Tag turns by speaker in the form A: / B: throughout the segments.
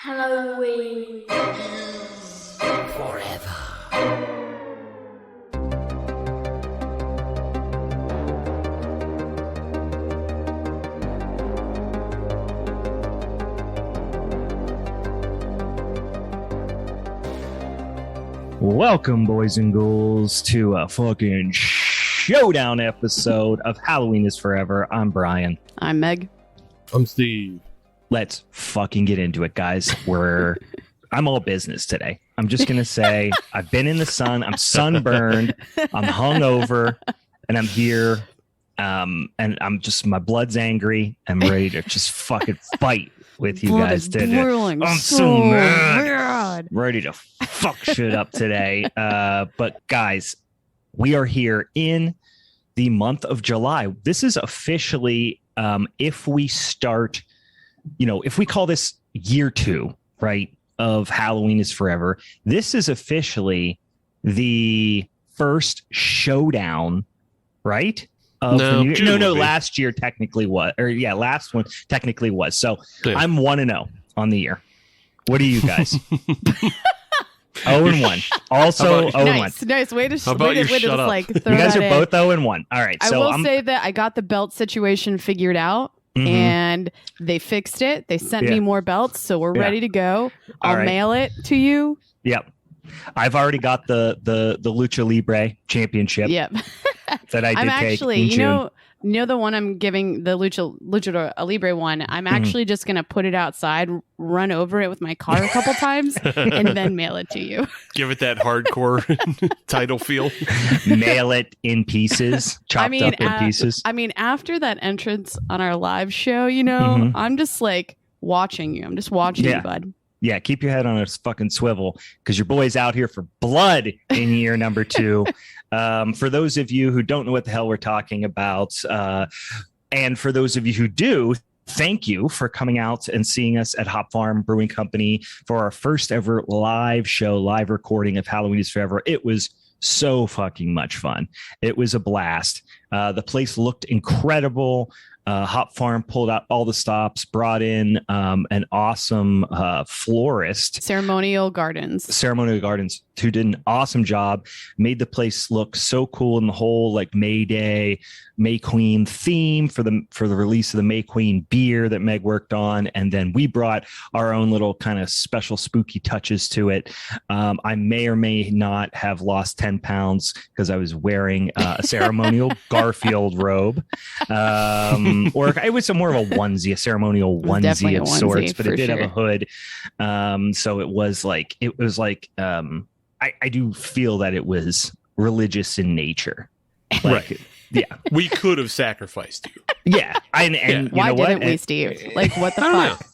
A: Halloween
B: forever.
C: Welcome, boys and ghouls, to a fucking showdown episode of Halloween is Forever. I'm Brian.
D: I'm Meg.
E: I'm Steve.
C: Let's fucking get into it, guys. I'm all business today. I'm just going to say I've been in the sun. I'm sunburned. I'm hungover, and I'm here. And my blood's angry. I'm ready to just fucking fight with you
D: Blood
C: guys
D: is
C: today.
D: boiling
C: I'm
D: so
C: mad. Ready to fuck shit up today. But guys, we are here in the month of July. This is officially, if we start, if we call this year 2, right, of Halloween is Forever, this is officially the first showdown, right? No, last year technically was, last one technically was. So yeah. I'm 1-0 on the year. What are you guys? 0-1. Also 0-1.
D: Nice way to
E: How about you shut up?
D: Like,
C: you guys are both 0-1. All right.
D: I will say that I got the belt situation figured out, and they fixed it. They sent me more belts, so we're ready to go. I'll mail it to you.
C: Yep. I've already got the Lucha Libre championship.
D: Yep.
C: That I did
D: I'm actually,
C: take in June.
D: You know the one I'm giving, the Lucha Libre one, I'm actually just going to put it outside, run over it with my car a couple times, and then mail it to you.
E: Give it that hardcore title feel.
C: Mail it in pieces, chopped up in pieces.
D: I mean, after that entrance on our live show, I'm just like watching you. I'm just watching you, bud.
C: Yeah, keep your head on a fucking swivel because your boy's out here for blood in year number 2. For those of you who don't know what the hell we're talking about, and for those of you who do, thank you for coming out and seeing us at Hop Farm Brewing Company for our first ever live recording of Halloween is Forever. It was so fucking much fun. It was a blast. The place looked incredible. Hop Farm pulled out all the stops, brought in an awesome florist.
D: Ceremonial Gardens,
C: who did an awesome job, made the place look so cool in the whole like May Day, May Queen theme for the release of the May Queen beer that Meg worked on. And then we brought our own little kind of special spooky touches to it. I may or may not have lost 10 pounds because I was wearing a ceremonial Garfield robe. Or it was more of a onesie, a ceremonial onesie of sorts, but it did have a hood. So it was like, I do feel that it was religious in nature.
E: Like, right.
C: Yeah.
E: We could have sacrificed you.
C: Yeah. And
D: why didn't we, Steve? Like, what the fuck?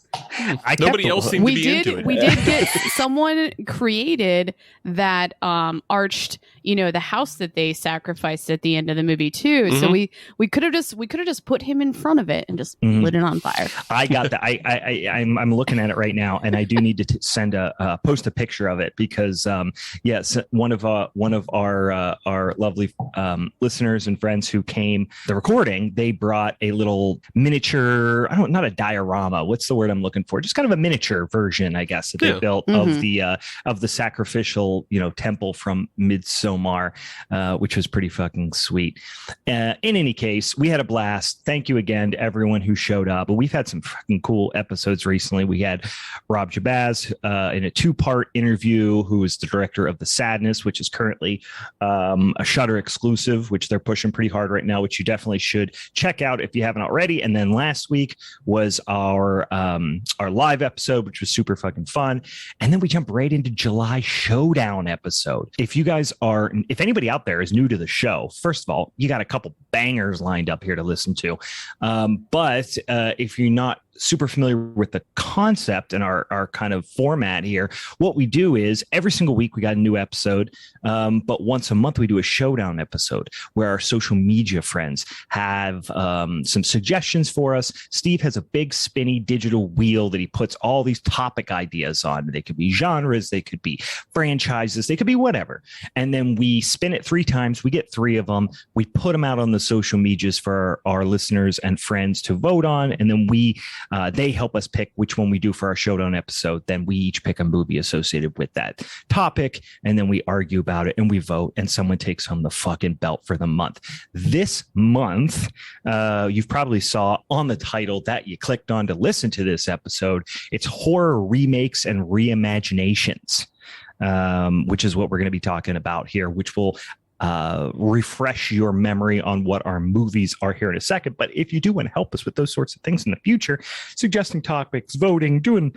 E: Nobody else seemed to be into it.
D: We did get someone created that arched, the house that they sacrificed at the end of the movie too. So we could have just put him in front of it and just lit it on fire.
C: I got that. I'm looking at it right now, and I do need to post a picture of it because yes, one of our lovely listeners and friends who came the recording, they brought a little miniature. Not a diorama. What's the word I'm looking for? Just kind of a miniature version, I guess, that they built of the sacrificial, temple from Midsommar, which was pretty fucking sweet. In any case, we had a blast. Thank you again to everyone who showed up. But we've had some fucking cool episodes recently. We had Rob Jabaz in a 2-part interview, who is the director of The Sadness, which is currently a Shudder exclusive, which they're pushing pretty hard right now, which you definitely should check out if you haven't already. And then last week was our live episode, which was super fucking fun. And then we jump right into July Showdown episode. If anybody out there is new to the show, first of all, you got a couple bangers lined up here to listen to. But if you're not super familiar with the concept and our kind of format here, what we do is every single week we got a new episode, but once a month we do a showdown episode where our social media friends have some suggestions for us. Steve has a big spinny digital wheel that he puts all these topic ideas on. They could be genres, they could be franchises, they could be whatever, and then we spin it 3 times. We get 3 of them, we put them out on the social medias for our listeners and friends to vote on, and then we They help us pick which one we do for our Showdown episode. Then we each pick a movie associated with that topic, and then we argue about it and we vote, and someone takes home the fucking belt for the month. This month, you've probably saw on the title that you clicked on to listen to this episode. It's horror remakes and reimaginations, which is what we're going to be talking about here, which will refresh your memory on what our movies are here in a second. But if you do want to help us with those sorts of things in the future, suggesting topics, voting, doing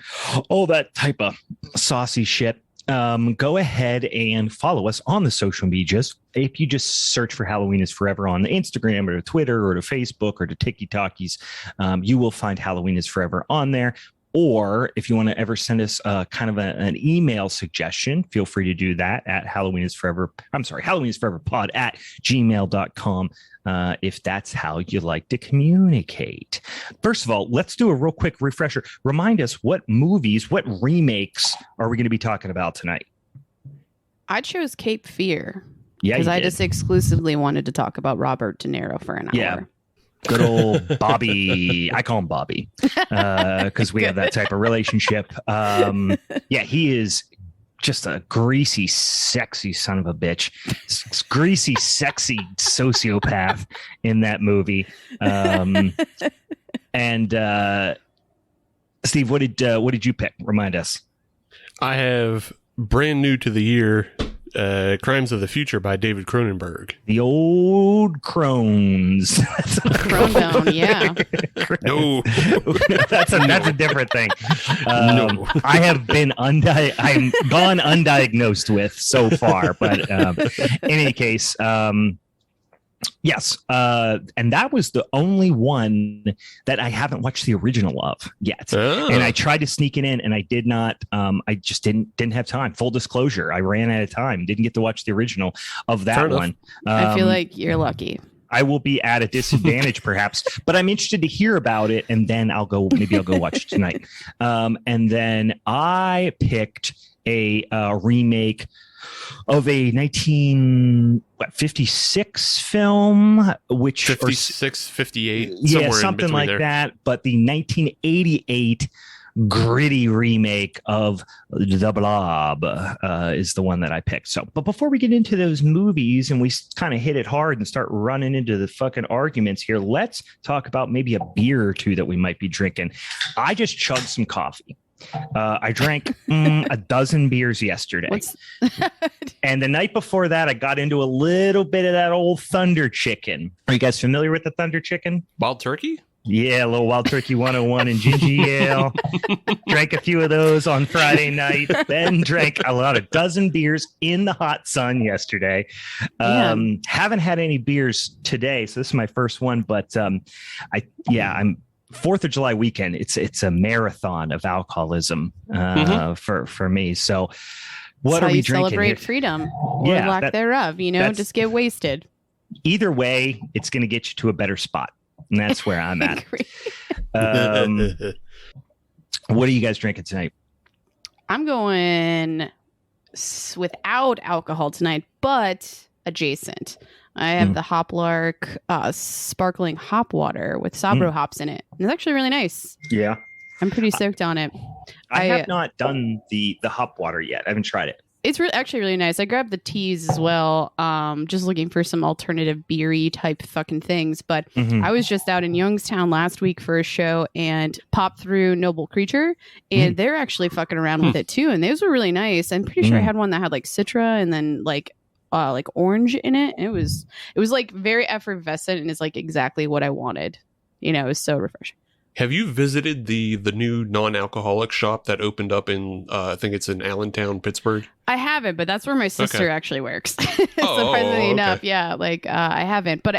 C: all that type of saucy shit, go ahead and follow us on the social medias. If you just search for Halloween is Forever on the Instagram or to Twitter or to Facebook or to TikTokies, you will find Halloween is Forever on there. Or if you want to ever send us kind of an email suggestion, feel free to do that at Halloween is Forever pod at gmail.com. If that's how you like to communicate. First of all, let's do a real quick refresher. Remind us, what movies, what remakes are we going to be talking about tonight?
D: I chose Cape Fear.
C: Yeah,
D: because I just exclusively wanted to talk about Robert De Niro for an hour.
C: Good old Bobby. I call him Bobby because we have that type of relationship. He is just a greasy, sexy son of a bitch. Greasy, sexy sociopath in that movie. Steve, what did you pick? Remind us.
E: I have brand new to the year, Crimes of the Future by David Cronenberg.
C: The old Crones.
D: Cronenberg, yeah.
E: No,
C: that's a different thing.
E: No.
C: I have been I'm gone undiagnosed with so far, but in any case, yes, and that was the only one that I haven't watched the original of yet. And I tried to sneak it in, and I did not. I just didn't have time. Full disclosure, I ran out of time. Didn't get to watch the original of that one.
D: I feel like you're lucky.
C: I will be at a disadvantage, perhaps, but I'm interested to hear about it, and then I'll go watch it tonight. And then I picked a remake of a 1956 film, which
E: 56, 58,
C: something like
E: there.
C: that. But the 1988 gritty remake of The Blob is the one that I picked. So, but before we get into those movies and we kind of hit it hard and start running into the fucking arguments here, let's talk about maybe a beer or two that we might be drinking. I just chugged some coffee. I drank a dozen beers yesterday. And the night before that, I got into a little bit of that old Thunder Chicken. Are you guys familiar with the Thunder Chicken?
E: Wild Turkey?
C: Yeah, a little Wild Turkey 101 and ginger ale. Drank a few of those on Friday night. Then drank a dozen beers in the hot sun yesterday. Haven't had any beers today, so this is my first one. But I'm 4th of July weekend. It's a marathon of alcoholism for me. So what are we drinking?
D: Celebrate
C: here?
D: Freedom or lack thereof. Just get wasted.
C: Either way, it's going to get you to a better spot. And that's where I'm at. What are you guys drinking tonight?
D: I'm going without alcohol tonight, but adjacent. I have the Hoplark sparkling hop water with Sabro hops in it. And it's actually really nice.
C: Yeah.
D: I'm pretty stoked on it.
C: I have not done the hop water yet. I haven't tried it.
D: It's actually really nice. I grabbed the teas as well, just looking for some alternative beery type fucking things. But I was just out in Youngstown last week for a show and popped through Noble Creature, and they're actually fucking around with it too. And those were really nice. I'm pretty sure I had one that had like Citra and then like orange in it. It was like very effervescent and is like exactly what I wanted. It was so refreshing.
E: Have you visited the new non-alcoholic shop that opened up in, I think it's in Allentown, Pittsburgh?
D: I haven't, but that's where my sister actually works. Surprisingly enough. Yeah. I haven't, but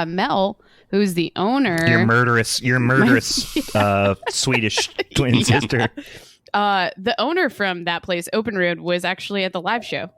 D: Mel, who's the owner.
C: Your murderous Swedish twin sister.
D: The owner from that place, Open Road, was actually at the live show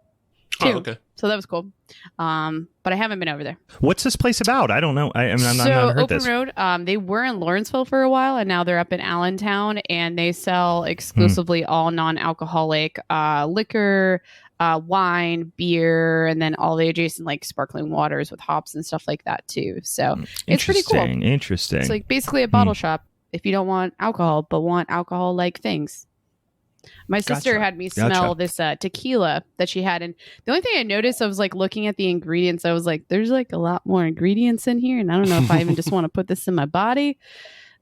D: too.
E: Oh, okay.
D: So that was cool. But I haven't been over there.
C: What's this place about? I don't know. I've not heard
D: Open
C: this.
D: Road, they were in Lawrenceville for a while, and now they're up in Allentown, and they sell exclusively all non-alcoholic liquor, wine, beer, and then all the adjacent like sparkling waters with hops and stuff like that too. So it's pretty cool.
C: Interesting.
D: It's like basically a bottle shop. if you don't want alcohol, but want alcohol-like things. My sister
C: Gotcha.
D: had me smell this tequila that she had, and the only thing I noticed, I was like looking at the ingredients. I was like, "There's like a lot more ingredients in here, and I don't know if I even just want to put this in my body."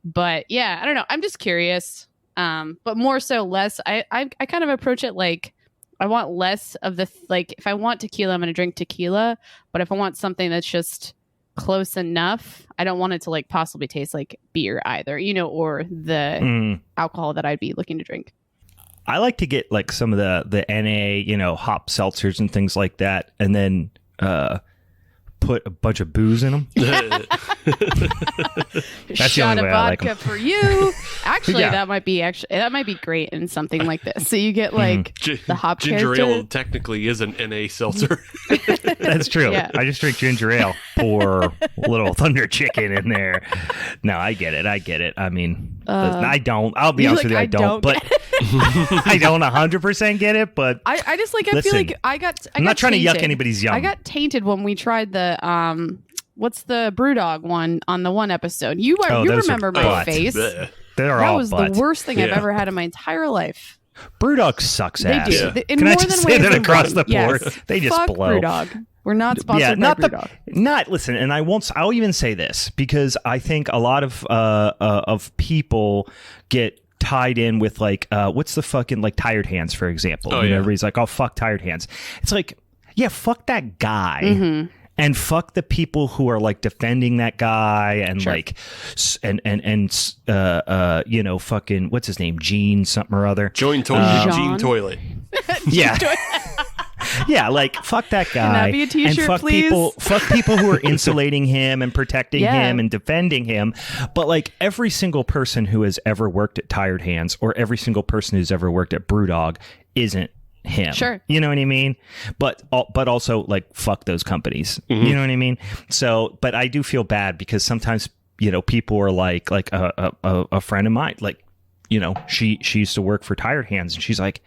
D: But yeah, I don't know. I'm just curious, but more so less. I kind of approach it like I want less of the like. If I want tequila, I'm going to drink tequila. But if I want something that's just close enough, I don't want it to like possibly taste like beer either, or the alcohol that I'd be looking to drink.
C: I like to get like some of the NA, hop seltzers and things like that, and then put a bunch of booze in them. That's
D: Shot
C: the only
D: of
C: way I like
D: vodka
C: 'em.
D: for you. Actually,
C: Yeah.
D: that might be great in something like this. So you get like the hop
E: ginger
D: character.
E: ale technically is an NA seltzer.
C: That's true.
D: Yeah.
C: I just drink ginger ale, pour a little thunder chicken in there. No, I get it. I mean, I don't. I'll be
D: You're
C: honest
D: like,
C: with you, I don't. But I don't 100% get it. But
D: I just like I
C: listen,
D: feel like I got.
C: I'm not trying to yuck
D: tainted.
C: anybody's yum.
D: I got tainted when we tried the what's the Brewdog one on the one episode. You
C: those are
D: remember my
C: butts.
D: face.
E: Bleh.
C: They're
D: That
C: all
D: was
C: butts.
D: the worst thing I've
E: Yeah.
D: ever had in my entire life.
C: Brewdog sucks
D: They
C: ass.
D: do.
E: Yeah.
D: In
C: Can I
D: more
C: just
D: than
C: say
D: ways
C: that
D: than
C: across
D: one.
C: the board?
D: Yes.
C: They just
D: Fuck
C: blow.
D: Brewdog. We're not sponsored
C: not
D: by Brewdog.
C: listen, and I'll even say this because I think a lot of people get tied in with like what's the fucking like Tired Hands, for example.
E: Oh, yeah.
C: Everybody's like, oh, fuck Tired Hands. It's like, yeah, fuck that guy.
D: Mm-hmm.
C: And fuck the people who are like defending that guy and
D: Sure.
C: like fucking what's his name, Gene something or other.
E: Gene
D: Jean?
E: Toilet.
C: Yeah. Yeah, like fuck that guy.
D: that be a t-shirt,
C: and fuck
D: please?
C: fuck people who are insulating him and protecting
D: Yeah.
C: him and defending him. But like every single person who has ever worked at Tired Hands or every single person who's ever worked at Brewdog isn't him.
D: Sure.
C: You know what I mean? But also like fuck those companies.
E: Mm-hmm.
C: You know what I mean? So, but I do feel bad because sometimes, people are like a friend of mine, like, she used to work for Tired Hands and she's like,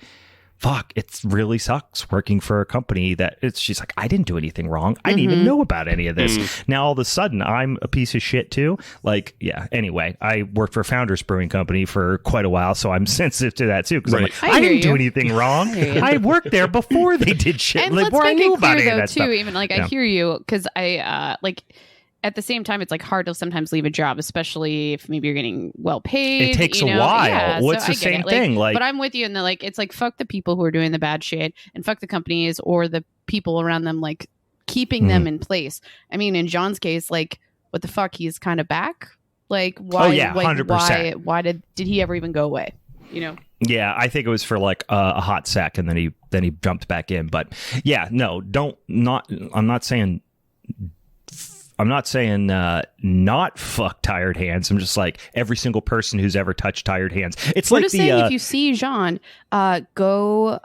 C: fuck, it really sucks working for a company she's like, I didn't do anything wrong. I didn't even know about any of this. Now all of a sudden I'm a piece of shit too. Like, yeah. Anyway, I worked for Founders Brewing Company for quite a while, so I'm sensitive to that too. Because I'm
E: Right.
C: like,
D: I
C: I
D: hear
C: didn't do
D: you.
C: anything wrong.
D: hear you.
C: I worked there before they did shit.
D: And
C: like,
D: let's
C: before I
D: make
C: knew
D: it
C: about
D: clear
C: any of
D: though
C: that
D: too.
C: stuff.
D: Even like I
C: Yeah.
D: hear you because I like. At the same time, it's like hard to sometimes leave a job, especially if maybe you're getting well paid.
C: It takes a
D: you know?
C: while.
D: Yeah,
C: What's
D: so
C: the
D: I get
C: same
D: it.
C: thing? Like,
D: but I'm with you in the like. It's like fuck the people who are doing the bad shit, and fuck the companies or the people around them, like keeping them in place. I mean, in John's case, like what the fuck? He's kind of back. Like why?
C: Oh, yeah,
D: like,
C: 100%.
D: Why did he ever even go away?
C: Yeah, I think it was for like a hot sec, and then he jumped back in. But yeah, no, I'm not saying not fuck Tired Hands. I'm just like every single person who's ever touched Tired Hands. It's
D: We're
C: like
D: just saying if you see Jean, go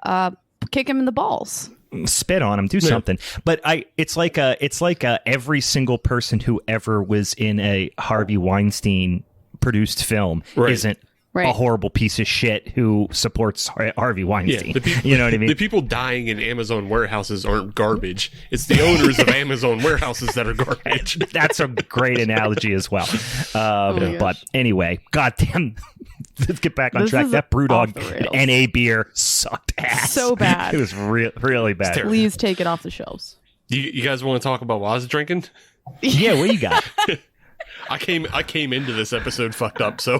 D: kick him in the balls.
C: spit on him, do something. But it's like every single person who ever was in a Harvey Weinstein produced film
E: Right.
C: isn't
D: Right.
C: a horrible piece of shit who supports Harvey Weinstein. You know what I mean?
E: The people dying in Amazon warehouses aren't garbage. It's the owners of Amazon warehouses that are garbage.
C: That's a great analogy as well.
D: my
C: But
D: gosh.
C: anyway, goddamn, let's get back on
D: This
C: track.
D: is
C: That
D: off the
C: Brewdog
D: rails.
C: NA beer sucked ass.
D: So bad.
C: It was really bad.
E: terrible.
D: Please take it off the shelves.
E: You guys want to talk about what I was drinking?
C: Yeah, what you got?
E: I came into this episode fucked up, so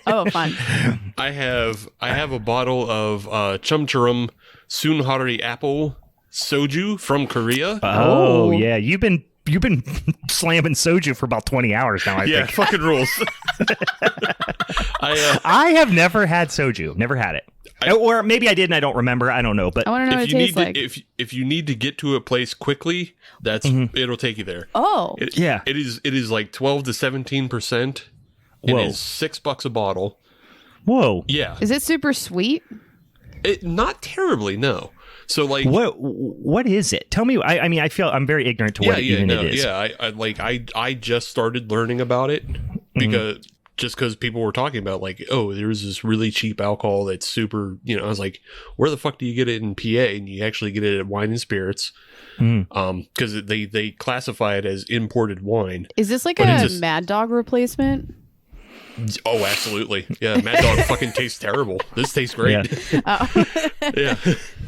D: Oh, fun.
E: I have a bottle of Chumcharum Sunhari Apple Soju from Korea.
C: Oh, yeah, you've been slamming soju for about 20 hours now, I think.
E: Fucking rules.
C: I have never had soju. Never had it. Or maybe I did and I don't remember. I don't know. But
D: I want to know what
E: if
D: it
E: you
D: tastes
E: need
D: like.
E: to, if you need to get to a place quickly, it'll take you there.
D: Oh,
C: yeah.
E: It is like 12 to 17%. It
C: Whoa.
E: is $6 a bottle.
C: Whoa.
E: Yeah.
D: is it super sweet?
E: Not terribly, no. So like
C: What is it? Tell me. I mean, I feel I'm very ignorant to what it is.
E: Yeah, I just started learning about it because people were talking about like, oh, there's this really cheap alcohol that's super, I was like, where the fuck do you get it in PA? And you actually get it at Wine and Spirits. Because they classify it as imported wine.
D: Is this like
E: But
D: a
E: it's just-
D: Mad Dog replacement?
E: Oh, absolutely. Yeah, Mad Dog fucking tastes terrible. This tastes great.
D: Oh.
E: Yeah.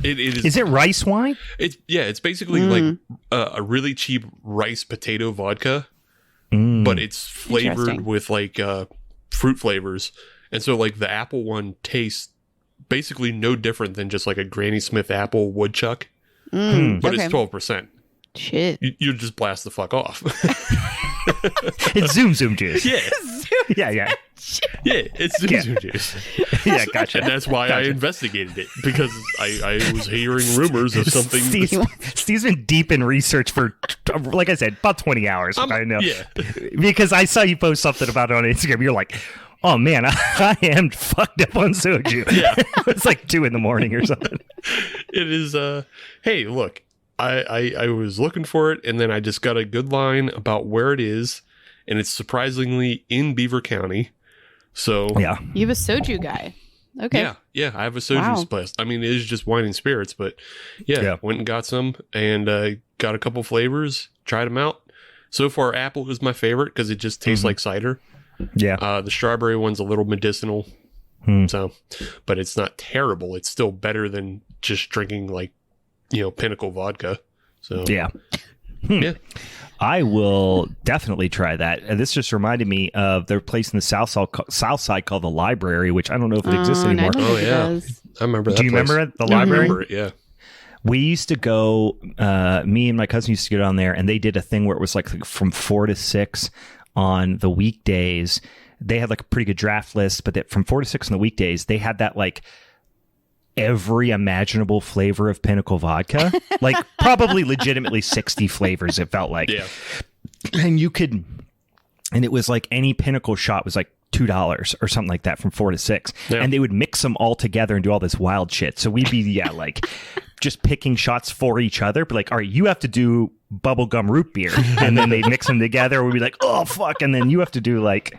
E: It is.
C: Is it rice wine?
E: It's basically like a really cheap rice potato vodka, but it's flavored with like fruit flavors. And so like the apple one tastes basically no different than just like a Granny Smith apple woodchuck, but it's 12%.
D: Shit.
E: You just blast the fuck off.
C: It's Zoom juice.
E: Yeah.
C: Yeah.
E: Yeah, it's Zoom juice.
C: Yeah, gotcha.
E: And that's why I investigated it, because I was hearing rumors of something.
C: Steve's been deep in research for, like I said, about 20 hours. I know.
E: Yeah.
C: Because I saw you post something about it on Instagram. You're like, oh man, I am fucked up on soju.
E: Yeah.
C: It's like 2 a.m. or something.
E: It is, hey, look, I was looking for it, and then I just got a good line about where it is, and it's surprisingly in Beaver County. So
C: yeah,
D: You have a soju guy. Okay.
E: Yeah, I have a soju place. I mean, it is just wine and spirits, but went and got some, and got a couple flavors, tried them out. So far, apple is my favorite because it just tastes like cider.
C: Yeah.
E: The strawberry one's a little medicinal, so, but it's not terrible. It's still better than just drinking like, Pinnacle vodka. So
C: Yeah.
E: Yeah.
C: I will definitely try that. This just reminded me of their place in the South Side called the Library, which I don't know if it exists anymore.
E: Oh, yeah. I remember that.
C: Do you remember it? The library?
E: I remember it, yeah.
C: We used to go, me and my cousin used to go down there, and they did a thing where it was like from 4 to 6 on the weekdays. They had like a pretty good draft list, but that from 4 to 6 on the weekdays, they had that like every imaginable flavor of Pinnacle vodka, like probably legitimately 60 flavors, it felt like.
E: Yeah.
C: And and it was like any Pinnacle shot was like $2 or something like that from 4 to 6. Yeah. And they would mix them all together and do all this wild shit. So we'd be, like just picking shots for each other, but like, all right, you have to do bubblegum root beer. And then they'd mix them together. We'd be like, oh, fuck. And then you have to do like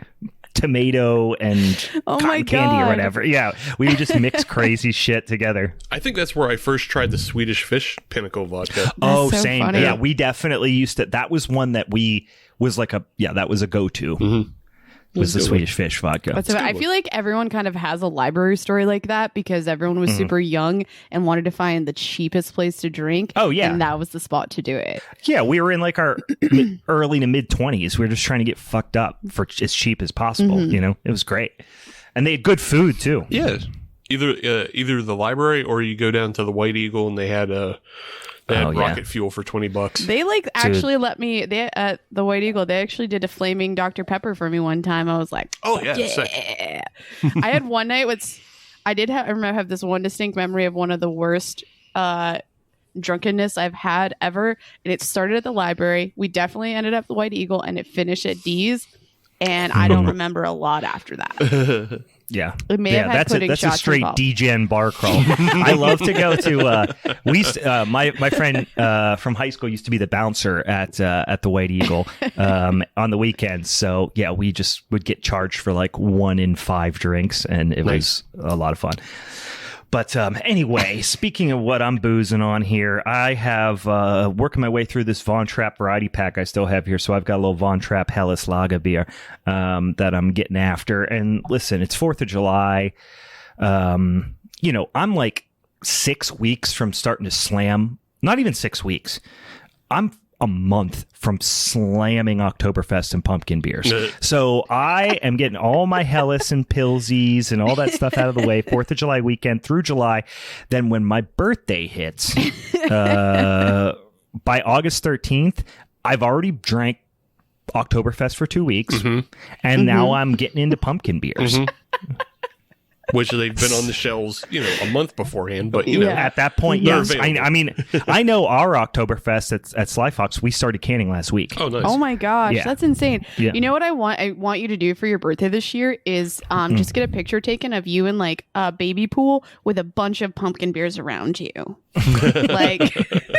C: tomato and cotton candy or whatever. Yeah, we would just mix crazy shit together.
E: I think that's where I first tried the Swedish Fish Pinnacle vodka.
C: So same. Funny. Yeah, we definitely used to. That was one that was like that was a go-to. Mm-hmm. Was the Swedish Fish vodka.
D: I feel like everyone kind of has a library story like that because everyone was super young and wanted to find the cheapest place to drink.
C: Oh, yeah.
D: And that was the spot to do it.
C: Yeah, we were in like our early to mid 20s. We were just trying to get fucked up for as cheap as possible. It was great. And they had good food too.
E: Yeah. Either the library or you go down to the White Eagle and they had rocket fuel for $20.
D: They actually let me. They at the White Eagle. They actually did a flaming Dr. Pepper for me one time. I was like,
E: oh yeah.
D: I had one night. I remember I have this one distinct memory of one of the worst drunkenness I've had ever, and it started at the library. We definitely ended up at the White Eagle, and it finished at D's. And I don't remember a lot after that.
C: Yeah,
D: it may have had
C: that's a straight DGen bar crawl. I love to go to. My friend from high school used to be the bouncer at the White Eagle on the weekends. So yeah, we just would get charged for like 1 in 5 drinks, and it was a lot of fun. But anyway, speaking of what I'm boozing on here, I have working my way through this Von Trapp variety pack I still have here. So I've got a little Von Trapp Helles Lager beer that I'm getting after. And listen, it's 4th of July. I'm like 6 weeks from starting to slam. Not even 6 weeks. I'm a month from slamming Oktoberfest and pumpkin beers. So I am getting all my Helles and Pilsies and all that stuff out of the way, 4th of July weekend through July. Then when my birthday hits, by August 13th, I've already drank Oktoberfest for 2 weeks. And now I'm getting into pumpkin beers.
E: Which they've been on the shelves, a month beforehand. But,
C: at that point, yes. I mean, I know our Oktoberfest at Sly Fox, we started canning last week.
E: Oh, nice.
D: Oh, my gosh.
C: Yeah.
D: That's insane.
C: Yeah.
D: You know what I want you to do for your birthday this year is just get a picture taken of you in like a baby pool with a bunch of pumpkin beers around you.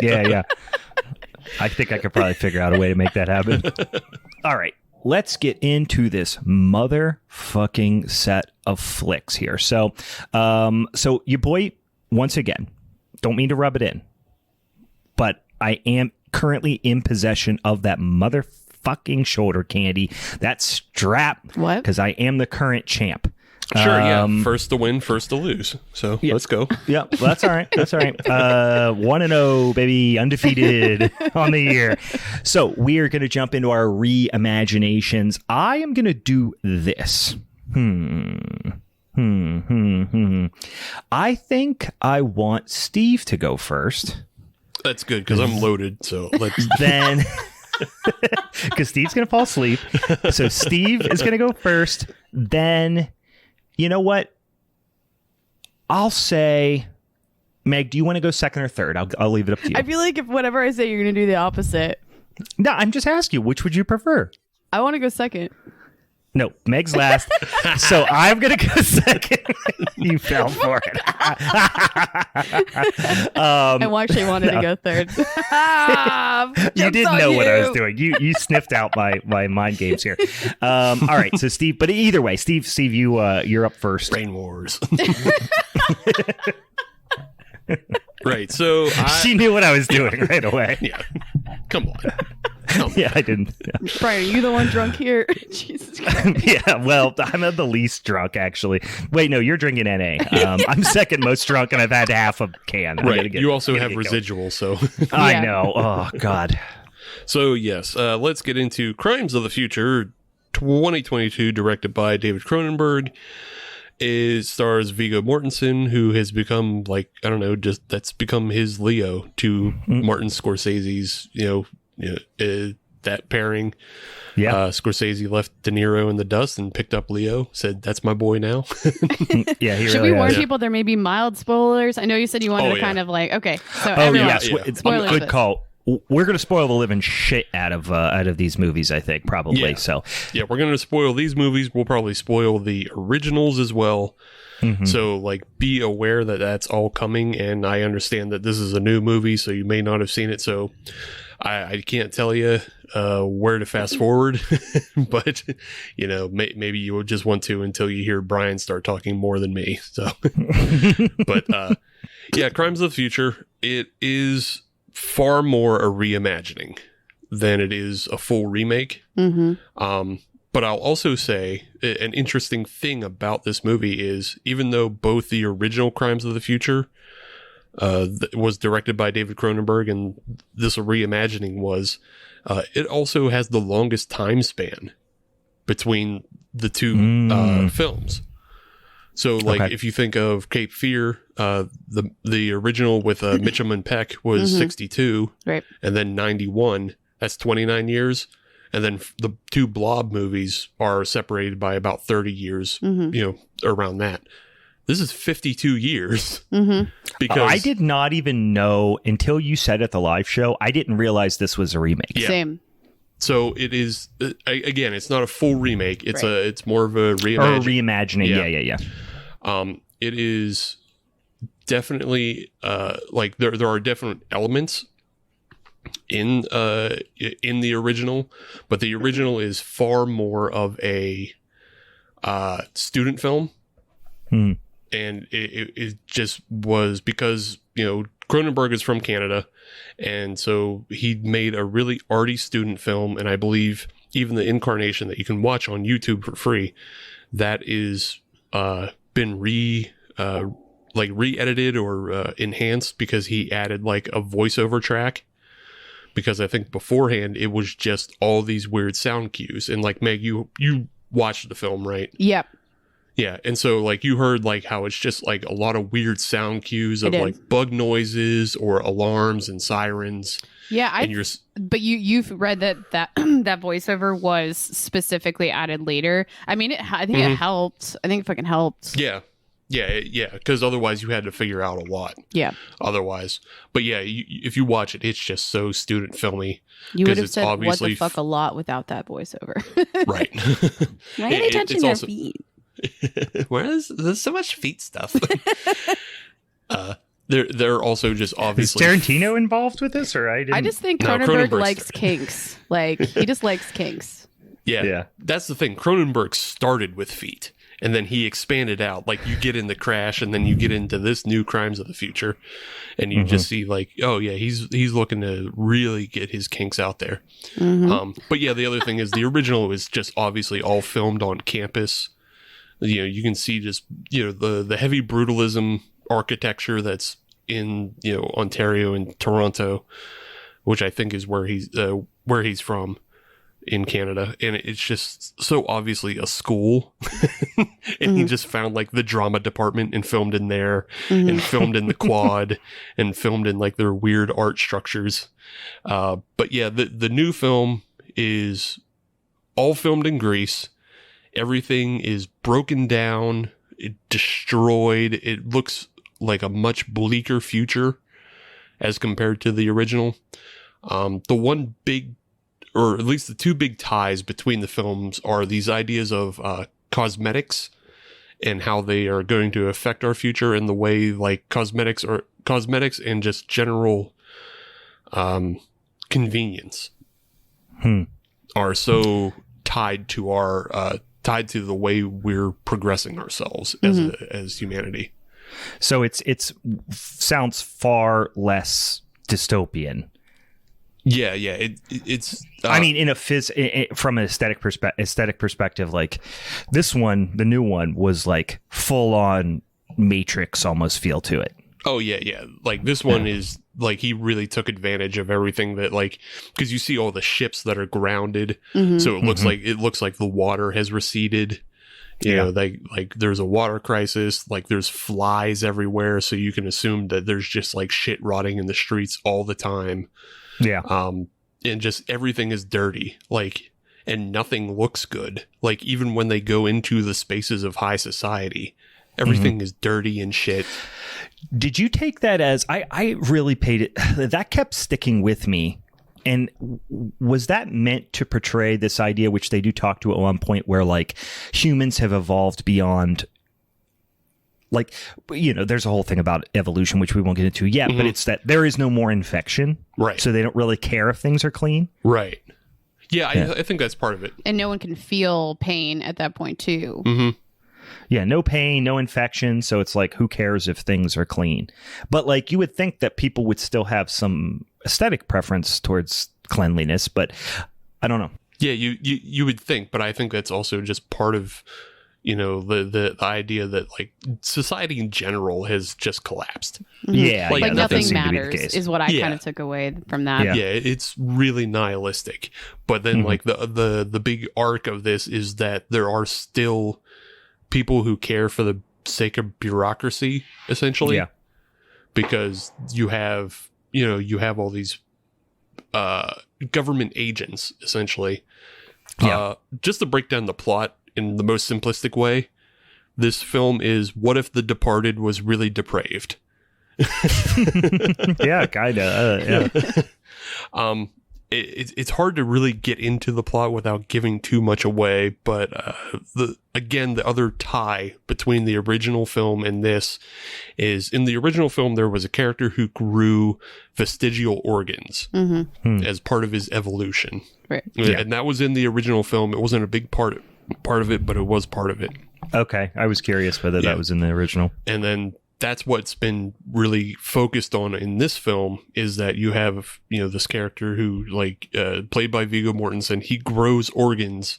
C: Yeah. I think I could probably figure out a way to make that happen. All right. Let's get into this motherfucking set of flicks here. So your boy, once again, don't mean to rub it in, but I am currently in possession of that fucking shoulder candy. That strap.
D: What?
C: Because I am the current champ.
E: Sure, yeah. First to win, first to lose. So let's go.
C: Yeah, well, that's all right. That's all right. 1-0, baby, undefeated on the year. So we are going to jump into our reimaginations. I am going to do this. I think I want Steve to go first.
E: That's good because I'm loaded. So let's
C: then. Because Steve's going to fall asleep. So Steve is going to go first. Then. You know what? I'll say, Meg, do you want to go second or third? I'll leave it up to you.
D: I feel like if whatever I say, you're going to do the opposite.
C: No, I'm just asking you, which would you prefer?
D: I want to go second.
C: No, Meg's last. So I'm going to go second. You fell for it.
D: I actually wanted to go third.
C: You didn't know what I was doing. You sniffed out my mind games here. All right, so Steve, but either way, Steve, you're up first.
E: Brain Wars. Right, so
C: she knew what I was doing right away.
E: Yeah, come on.
C: Yeah, I didn't. Yeah.
D: Brian, are you the one drunk here? Jesus Christ.
C: Yeah, well, I'm the least drunk, actually. Wait, no, you're drinking NA. I'm second most drunk, and I've had half a can.
E: Right, you also have residual, so.
C: I know. Oh, God.
E: So, yes, let's get into Crimes of the Future, 2022, directed by David Cronenberg. It stars Viggo Mortensen, who has become, that's become his Leo to Martin Scorsese's, that pairing. Yeah. Scorsese left De Niro in the dust and picked up Leo, said, that's my boy now.
C: Yeah, he
D: Should
C: really
D: we warn
C: has.
D: people there may be mild spoilers? I know you said you wanted to kind of okay. So
C: It's
D: spoilers
C: good call. We're going to spoil the living shit out of these movies, I think, probably.
E: Yeah.
C: So
E: yeah, we're going to spoil these movies. We'll probably spoil the originals as well. Mm-hmm. So, be aware that that's all coming. And I understand that this is a new movie, so you may not have seen it. So I can't tell you where to fast forward, but maybe you would just want to until you hear Brian start talking more than me. So, but yeah, Crimes of the Future. It is far more a reimagining than it is a full remake. Mm-hmm. But I'll also say an interesting thing about this movie is even though both the original Crimes of the Future was directed by David Cronenberg and this reimagining was, it also has the longest time span between the two films. So, if you think of Cape Fear, the original with Mitchum and Peck was 62, right, and then 91. That's 29 years. And then the two Blob movies are separated by about 30 years, around that. This is 52 years. Mm-hmm. Because
C: I did not even know until you said at the live show. I didn't realize this was a remake.
E: Yeah.
D: Same.
E: So it is, again, it's not a full remake. It's more of a
C: reimagining. Yeah.
E: It is definitely there are different elements in the original, but the original is far more of a student film. And it just was because Cronenberg is from Canada, and so he made a really arty student film, and I believe even the incarnation that you can watch on YouTube for free, that is been re-edited or enhanced because he added a voiceover track, because I think beforehand it was just all these weird sound cues. And Meg, you watched the film, right?
D: Yep.
E: Yeah, and so you heard how it's just a lot of weird sound cues of bug noises or alarms and sirens.
D: Yeah, but you've read that that voiceover was specifically added later. I mean, I think it helped. I think it fucking helped.
E: Yeah, because otherwise you had to figure out a lot. Yeah. Otherwise, but yeah, if you watch it, it's just so student filmy.
D: You would have said "what the fuck" a lot without that voiceover.
E: Right.
D: Why are they touching their feet?
E: There's so much feet stuff. They're also just obviously.
C: Is Tarantino involved with this, or
D: I just think Cronenberg likes kinks. He just likes kinks.
E: Yeah, that's the thing. Cronenberg started with feet, and then he expanded out. Like, you get in the Crash, and then you get into this New Crimes of the Future, and you just see like, oh yeah, he's looking to really get his kinks out there. But yeah, the other thing is the original was just obviously all filmed on campus. You know, you can see just, you know, the heavy brutalism architecture that's in, you know, Ontario and Toronto, which I think is where he's from in Canada, and it's just so obviously a school. And he just found like the drama department and filmed in there, and filmed in the quad, and filmed in like their weird art structures. But yeah, the new film is all filmed in Greece. Everything is broken down, destroyed. It looks like a much bleaker future as compared to the original. The one big, or at least the two big ties between the films are these ideas of cosmetics and how they are going to affect our future, and the way like cosmetics and just general convenience are so tied to the way we're progressing ourselves as humanity.
C: So it's sounds far less dystopian.
E: Yeah. It's.
C: I mean, from an aesthetic perspective, like this one, the new one was like full on Matrix almost feel to it.
E: Oh yeah. Like this one is like, he really took advantage of everything that, like, because you see all the ships that are grounded, so it looks like the water has receded. You know, like there's a water crisis, like there's flies everywhere, so you can assume that there's just like shit rotting in the streets all the time.
C: Yeah.
E: And just everything is dirty, like, and nothing looks good. Like, even when they go into the spaces of high society, everything is dirty and shit.
C: Did you take that as, I really paid it, that kept sticking with me. And was that meant to portray this idea, which they do talk to at one point, where like humans have evolved beyond, like, you know, there's a whole thing about evolution, which we won't get into yet, but it's that there is no more infection.
E: Right.
C: So they don't really care if things are clean.
E: Right. Yeah, I think that's part of it.
D: And no one can feel pain at that point too.
C: Yeah, no pain, no infection. So it's like, who cares if things are clean? But like, you would think that people would still have some aesthetic preference towards cleanliness, but I don't know.
E: Yeah, you would think, but I think that's also just part of, you know, the idea that like society in general has just collapsed.
C: Yeah,
D: like
C: that
D: nothing
C: seem to be the
D: matters
C: case.
D: is what I kind of took away from that.
E: Yeah, it's really nihilistic. But then like the big arc of this is that there are still people who care for the sake of bureaucracy, essentially.
C: Yeah.
E: Because you have all these government agents, essentially.
C: Yeah.
E: Just to break down the plot in the most simplistic way, this film is, what if The Departed was really depraved?
C: Yeah, kind of. Yeah.
E: It's hard to really get into the plot without giving too much away, but the other tie between the original film and this is, in the original film there was a character who grew vestigial organs as part of his evolution.
D: Right.
C: Yeah.
E: And that was in the original film. It wasn't a big part of it, but it was part of it.
C: Okay, I was curious whether that was in the original.
E: And then that's what's been really focused on in this film, is that you have, you know, this character who, like, played by Viggo Mortensen, he grows organs,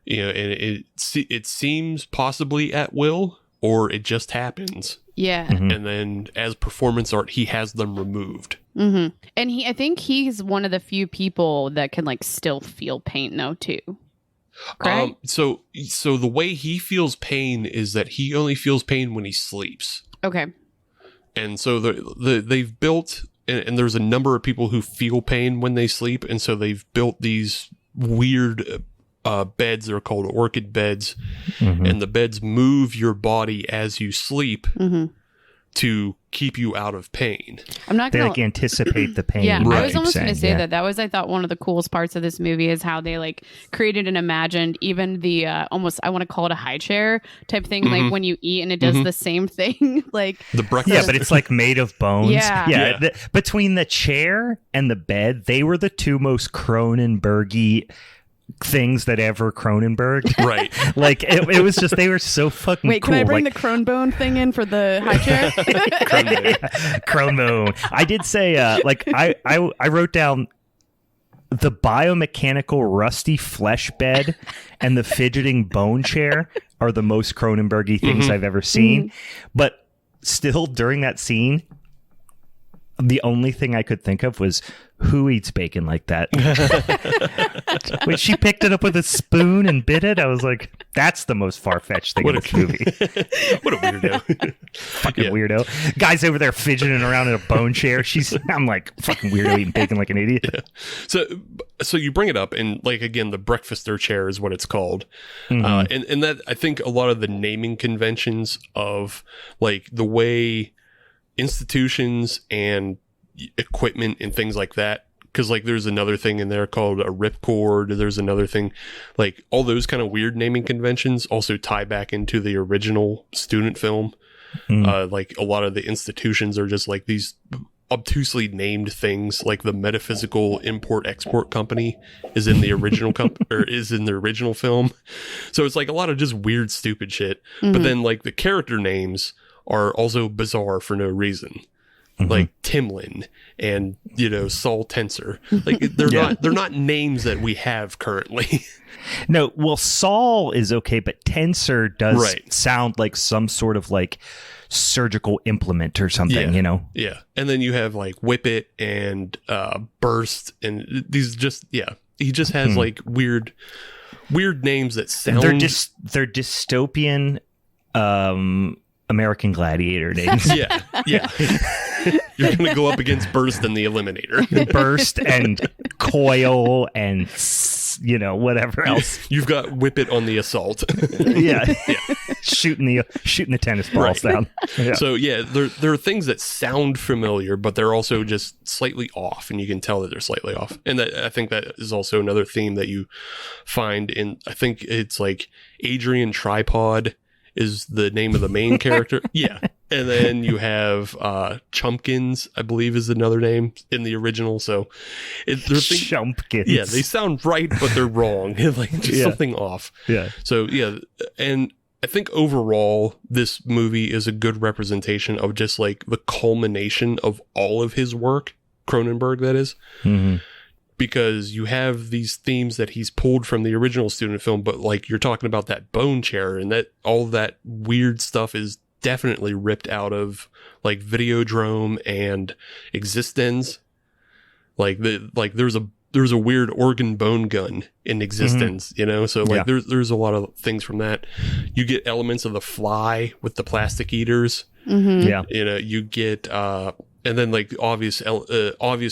E: you know, and it seems possibly at will, or it just happens.
D: Yeah.
E: And then as performance art, he has them removed.
D: And I think he's one of the few people that can like still feel pain though too. Correct?
E: So the way he feels pain is that he only feels pain when he sleeps.
D: Okay.
E: And so they've built, and there's a number of people who feel pain when they sleep, and so they've built these weird beds. They're called orchid beds, and the beds move your body as you sleep to keep you out of pain.
D: I'm not
C: They
D: gonna
C: like anticipate the pain.
D: Yeah,
E: Right.
D: I was almost going to say
C: Yeah.
D: that was, I thought, one of the coolest parts of this movie is how they like created and imagined even the almost, I want to call it a high chair type thing, like when you eat and it does the same thing, like
E: The breakfast.
C: Yeah, but it's like made of bones.
D: Yeah.
C: Between the chair and the bed, they were the two most Cronenbergy things that ever Cronenberg.
E: Right.
C: Like it was just, they were so fucking
D: Wait,
C: cool.
D: can I bring
C: like,
D: the Cronbone thing in for the high chair?
C: Cronbone. I did say, I wrote down the biomechanical rusty flesh bed and the fidgeting bone chair are the most Cronenbergy things I've ever seen. But still, during that scene, the only thing I could think of was, who eats bacon like that? When she picked it up with a spoon and bit it, I was like, that's the most far-fetched thing in this movie.
E: What a weirdo.
C: Fucking weirdo. Guy's over there fidgeting around in a bone chair. I'm like, fucking weirdo eating bacon like an idiot.
E: Yeah. So you bring it up, and like, again, the breakfaster chair is what it's called. And that, I think a lot of the naming conventions of like the way institutions and equipment and things like that, because like there's another thing in there called a ripcord, there's another thing, like all those kind of weird naming conventions also tie back into the original student film. Like a lot of the institutions are just like these obtusely named things, like the Metaphysical Import Export Company is in the original or is in the original film. So it's like a lot of just weird stupid shit. But then like the character names are also bizarre for no reason. Like Timlin and, Saul Tensor. Like they're not names that we have currently.
C: No, well, Saul is okay, but Tensor does sound like some sort of like surgical implement or something,
E: Yeah. And then you have like Whippet and Burst, and these just he just has like weird names that sound
C: they're dystopian American Gladiator names.
E: Yeah. You're going to go up against Burst and the Eliminator.
C: Burst and Coil and, whatever else.
E: You've got Whippet on the Assault.
C: Yeah. Shooting the tennis balls down. Yeah.
E: So, there are things that sound familiar, but they're also just slightly off, and you can tell that they're slightly off. And I think that is also another theme that you find in, I think it's like Adrian Tripod is the name of the main character. Yeah. And then you have Chumpkins, I believe is another name in the original. So
C: Chumpkins.
E: Yeah, they sound right, but they're wrong. Like just something off.
C: Yeah.
E: So and I think overall this movie is a good representation of just like the culmination of all of his work, Cronenberg that is. Because you have these themes that he's pulled from the original student film, but like you're talking about that bone chair and that all that weird stuff is definitely ripped out of like Videodrome and Existence. Like there's a weird organ bone gun in Existence, so like there's a lot of things from that. You get elements of The Fly with the plastic eaters. You get and then like obvious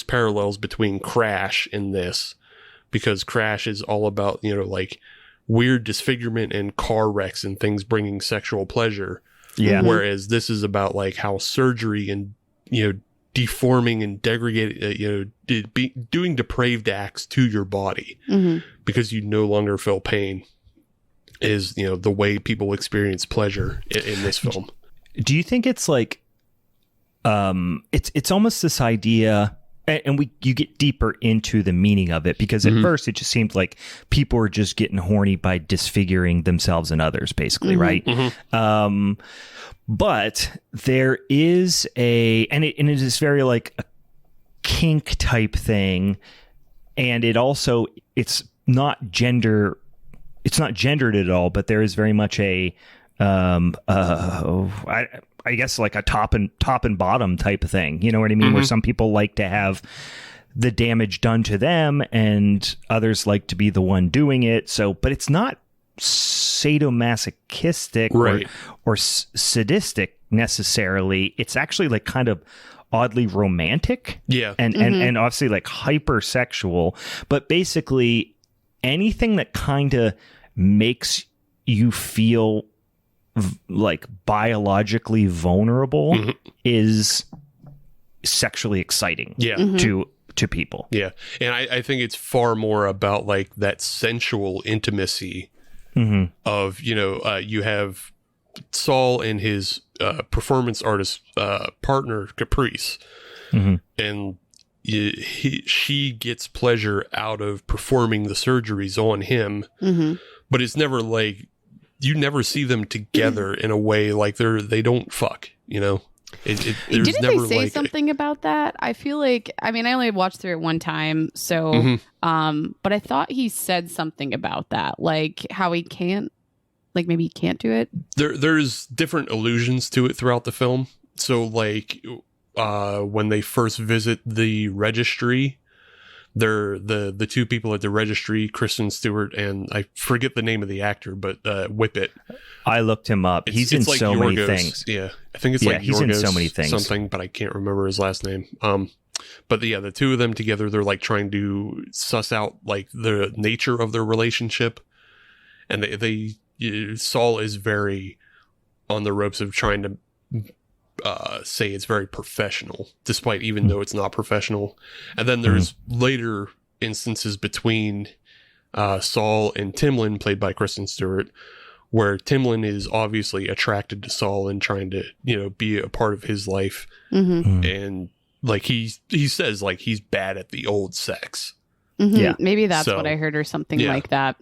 E: parallels between Crash in this, because Crash is all about, like weird disfigurement and car wrecks and things bringing sexual pleasure. Yeah. Whereas this is about like how surgery and, deforming and degrading, doing depraved acts to your body because you no longer feel pain is, the way people experience pleasure in this film.
C: Do you think it's like, it's almost this idea, and you get deeper into the meaning of it, because at first it just seemed like people were just getting horny by disfiguring themselves and others, basically, right? But there is and it is very like a kink type thing, and it's not gendered at all, but there is very much a I guess like a top and bottom type of thing. You know what I mean? Where some people like to have the damage done to them and others like to be the one doing it. So, but it's not sadomasochistic or sadistic necessarily. It's actually like kind of oddly romantic.
E: Yeah.
C: And obviously like hypersexual, but basically anything that kind of makes you feel like biologically vulnerable is sexually exciting to people.
E: Yeah. And I think it's far more about like that sensual intimacy of, you have Saul and his performance artist partner Caprice. And she gets pleasure out of performing the surgeries on him, but it's never like you never see them together in a way like they don't fuck, you know.
D: Didn't they say something about that? I feel like, I mean, I only watched through it one time, so but I thought he said something about that, like how he can't, like maybe he can't do it.
E: There's different allusions to it throughout the film. So like when they first visit the registry, they're the two people at the registry, Kristen Stewart and I forget the name of the actor, but Whippet.
C: I looked him up. He's in like so Yorgos. Many things.
E: Yeah, I think it's like
C: he's
E: Yorgos
C: in so many things.
E: Something, but I can't remember his last name. But yeah, the two of them together, they're like trying to suss out like the nature of their relationship, and Saul is very on the ropes of trying to say it's very professional, despite even though it's not professional. And then there's later instances between Saul and Timlin, played by Kristen Stewart, where Timlin is obviously attracted to Saul and trying to, you know, be a part of his life. And like he says like he's bad at the old sex.
D: Yeah, maybe that's what I heard or something like that.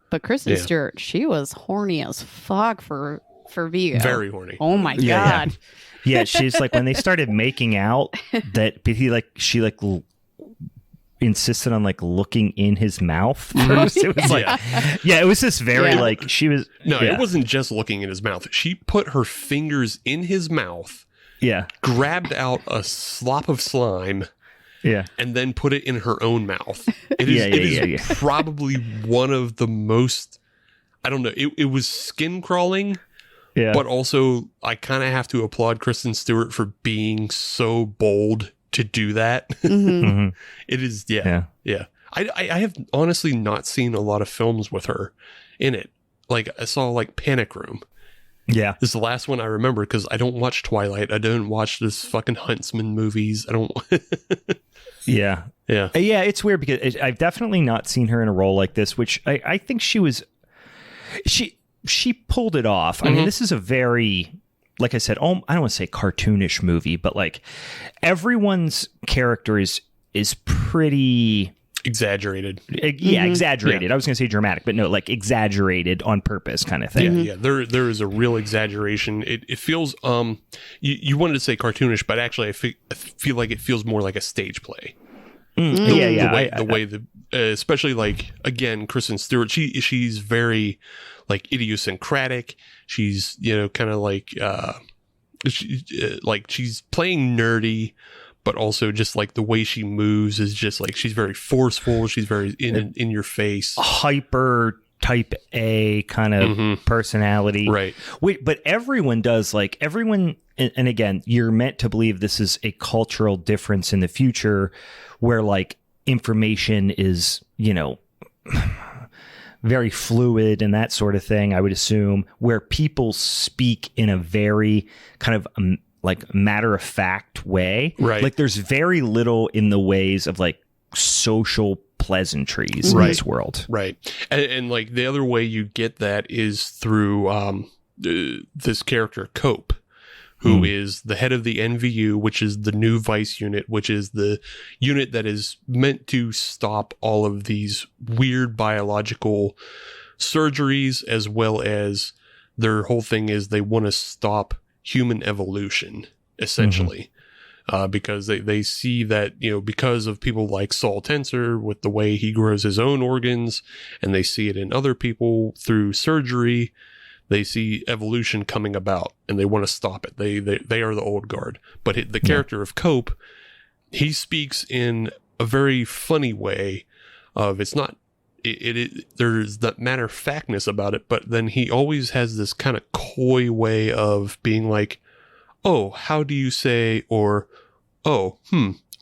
D: But Kristen Stewart, she was horny as fuck for Vigo.
E: Very horny.
D: Oh my god.
C: Yeah, she's like when they started making out that she insisted on like looking in his mouth first. It was like it was this very like she was
E: it wasn't just looking in his mouth. She put her fingers in his mouth. Yeah. Grabbed out a slop of slime.
C: Yeah.
E: And then put it in her own mouth. It is probably one of the most, I don't know, it was skin crawling. Yeah. But also, I kind of have to applaud Kristen Stewart for being so bold to do that. It is, yeah. I have honestly not seen a lot of films with her in it. Like, I saw, like, Panic Room.
C: Yeah.
E: This is the last one I remember because I don't watch Twilight. I don't watch this fucking Huntsman movies. I don't...
C: Yeah. It's weird because I've definitely not seen her in a role like this, which I think she pulled it off. I mean, this is a very, like I said, I don't want to say cartoonish movie, but like everyone's character is pretty
E: exaggerated.
C: Exaggerated. Yeah. I was going to say dramatic, but no, like exaggerated on purpose kind of thing.
E: Yeah. There is a real exaggeration. It feels, you wanted to say cartoonish, but actually I feel like it feels more like a stage play. The way especially like, again, Kristen Stewart, she's very like idiosyncratic. She's, you know, kind of like, she's playing nerdy, but also just like the way she moves is just like, she's very forceful. She's very in your face.
C: Hyper type A kind of personality.
E: Right.
C: But everyone does, like everyone, and again, you're meant to believe this is a cultural difference in the future where like information is, you know, very fluid and that sort of thing, I would assume, where people speak in a very kind of like matter of fact way.
E: Right.
C: Like there's very little in the ways of like social pleasantries in this world.
E: Right. And like the other way you get that is through this character Cope, who is the head of the NVU, which is the new vice unit, which is the unit that is meant to stop all of these weird biological surgeries, as well as their whole thing is they want to stop human evolution, essentially. Because they see that, you know, because of people like Saul Tenser with the way he grows his own organs, and they see it in other people through surgery, they see evolution coming about and they want to stop it. They are the old guard. But the character of Cope, he speaks in a very funny way of it's not, there's that matter of factness about it, but then he always has this kind of coy way of being like, oh, how do you say, or, oh,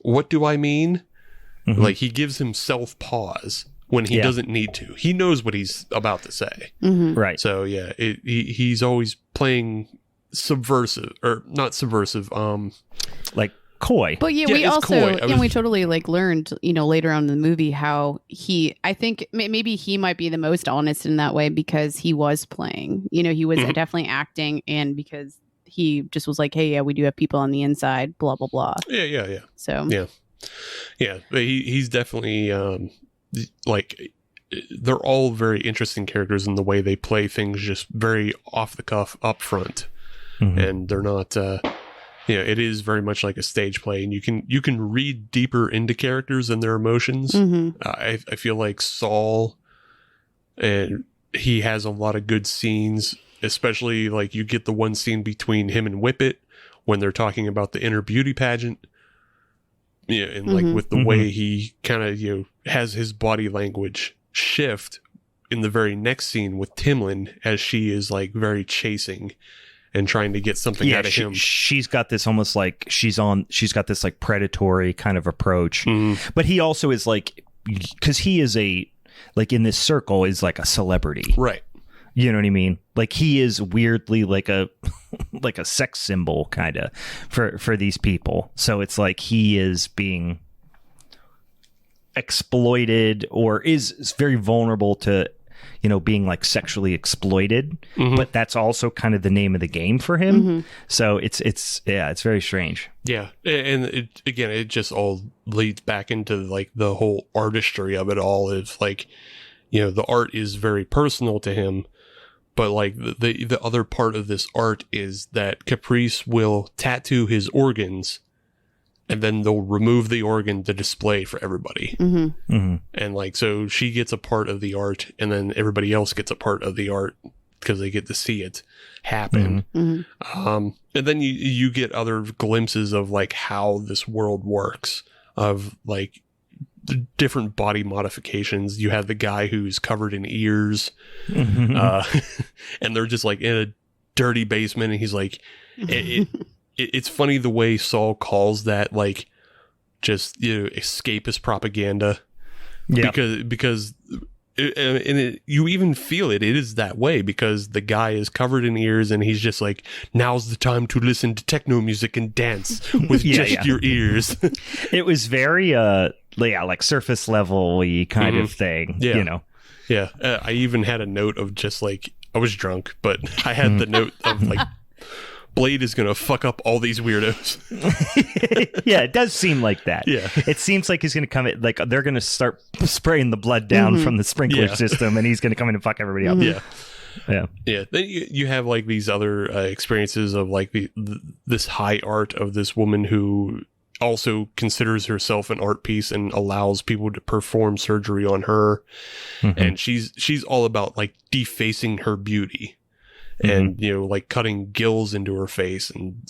E: what do I mean? Like he gives himself pause when he doesn't need to. He knows what he's about to say.
C: Right.
E: So yeah, he's always playing subversive, or not subversive,
C: like coy.
D: But we also, we totally like learned, you know, later on in the movie how I think maybe he might be the most honest in that way because he was playing, you know, he was definitely acting, and because he just was like, hey, yeah, we do have people on the inside, blah, blah, blah.
E: Yeah.
D: So,
E: yeah. Yeah, but he's definitely like, they're all very interesting characters in the way they play things just very off the cuff up front. And they're not it is very much like a stage play, and you can read deeper into characters and their emotions. I feel like Saul, and he has a lot of good scenes, especially like you get the one scene between him and Whippet when they're talking about the inner beauty pageant. Yeah, and like with the way he kind of has his body language shift in the very next scene with Timlin, as she is like very chasing and trying to get something out of him.
C: She's got this almost like she's got this like predatory kind of approach. But he also is like, because he is like in this circle is like a celebrity.
E: Right.
C: You know what I mean? Like he is weirdly like a like a sex symbol kind of for these people. So it's like he is being exploited, or is very vulnerable to being like sexually exploited, but that's also kind of the name of the game for him. So it's very strange.
E: Yeah, and it just all leads back into like the whole artistry of it all. Is like, the art is very personal to him, but like the other part of this art is that Caprice will tattoo his organs, and then they'll remove the organ to display for everybody. And like, so she gets a part of the art, and then everybody else gets a part of the art because they get to see it happen. And then you get other glimpses of like how this world works, of like the different body modifications. You have the guy who's covered in ears, and they're just like in a dirty basement, and he's like, it's funny the way Saul calls that like just escapist propaganda, because you even feel it is that way, because the guy is covered in ears and he's just like, now's the time to listen to techno music and dance with your ears.
C: It was very like surface level-y kind of thing.
E: I even had a note of just like, I was drunk, but I had the note of like, Blade is going to fuck up all these weirdos.
C: Yeah, it does seem like that.
E: Yeah.
C: It seems like he's going to come in, like they're going to start spraying the blood down from the sprinkler system, and he's going to come in and fuck everybody up. Yeah. Then
E: you have like these other experiences of like this high art of this woman who also considers herself an art piece and allows people to perform surgery on her. And she's all about like defacing her beauty. And, like cutting gills into her face. And,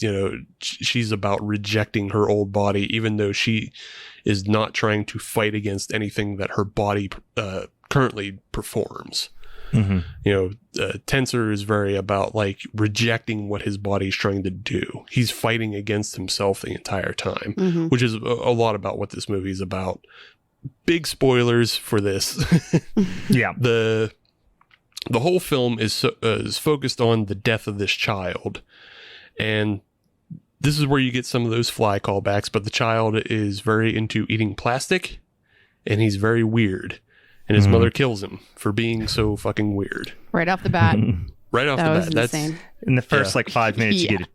E: she's about rejecting her old body, even though she is not trying to fight against anything that her body currently performs. Tensor is very about like rejecting what his body's trying to do. He's fighting against himself the entire time, which is a lot about what this movie is about. Big spoilers for this.
C: Yeah.
E: The whole film is focused on the death of this child, and this is where you get some of those fly callbacks, but the child is very into eating plastic, and he's very weird, and his mother kills him for being so fucking weird.
D: Right off the bat.
E: Right off the bat.
D: That's insane.
C: In the first like 5 minutes, you get a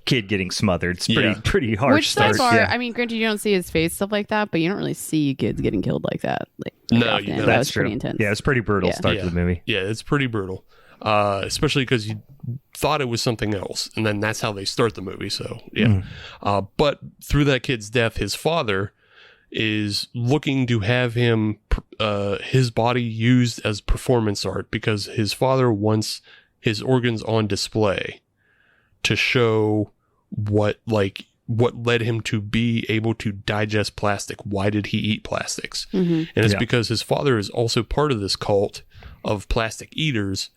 C: kid getting smothered. It's pretty harsh.
D: Which so far, I mean, granted, you don't see his face, stuff like that, but you don't really see kids getting killed like that. That was pretty intense.
C: Yeah, it's pretty brutal start to the movie.
E: Yeah, it's pretty brutal. Especially because you thought it was something else, and then that's how they start the movie. So but through that kid's death, his father is looking to have him his body used as performance art, because his father wants his organs on display to show what led him to be able to digest plastic. Why did he eat plastics? And it's because his father is also part of this cult of plastic eaters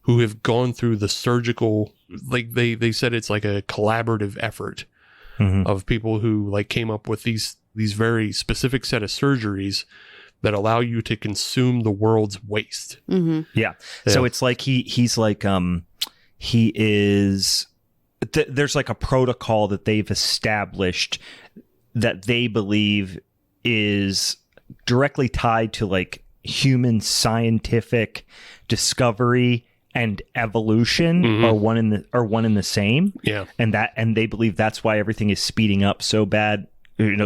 E: who have gone through the surgical, like they said it's like a collaborative effort of people who like came up with these very specific set of surgeries that allow you to consume the world's waste.
C: So it's like he's like he is there's like a protocol that they've established that they believe is directly tied to like human scientific discovery and evolution are one in the same.
E: Yeah.
C: And they believe that's why everything is speeding up so bad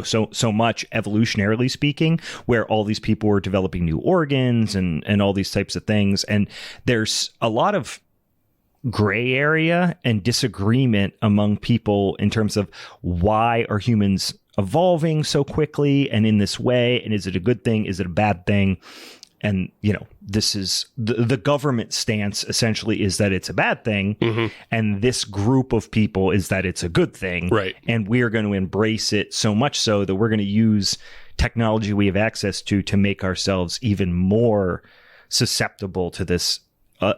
C: so much evolutionarily speaking, where all these people were developing new organs and all these types of things. And there's a lot of gray area and disagreement among people in terms of why are humans evolving so quickly and in this way, and is it a good thing, is it a bad thing? And this is the government stance essentially is that it's a bad thing, and this group of people is that it's a good thing,
E: right?
C: And we're going to embrace it so much so that we're going to use technology we have access to make ourselves even more susceptible to this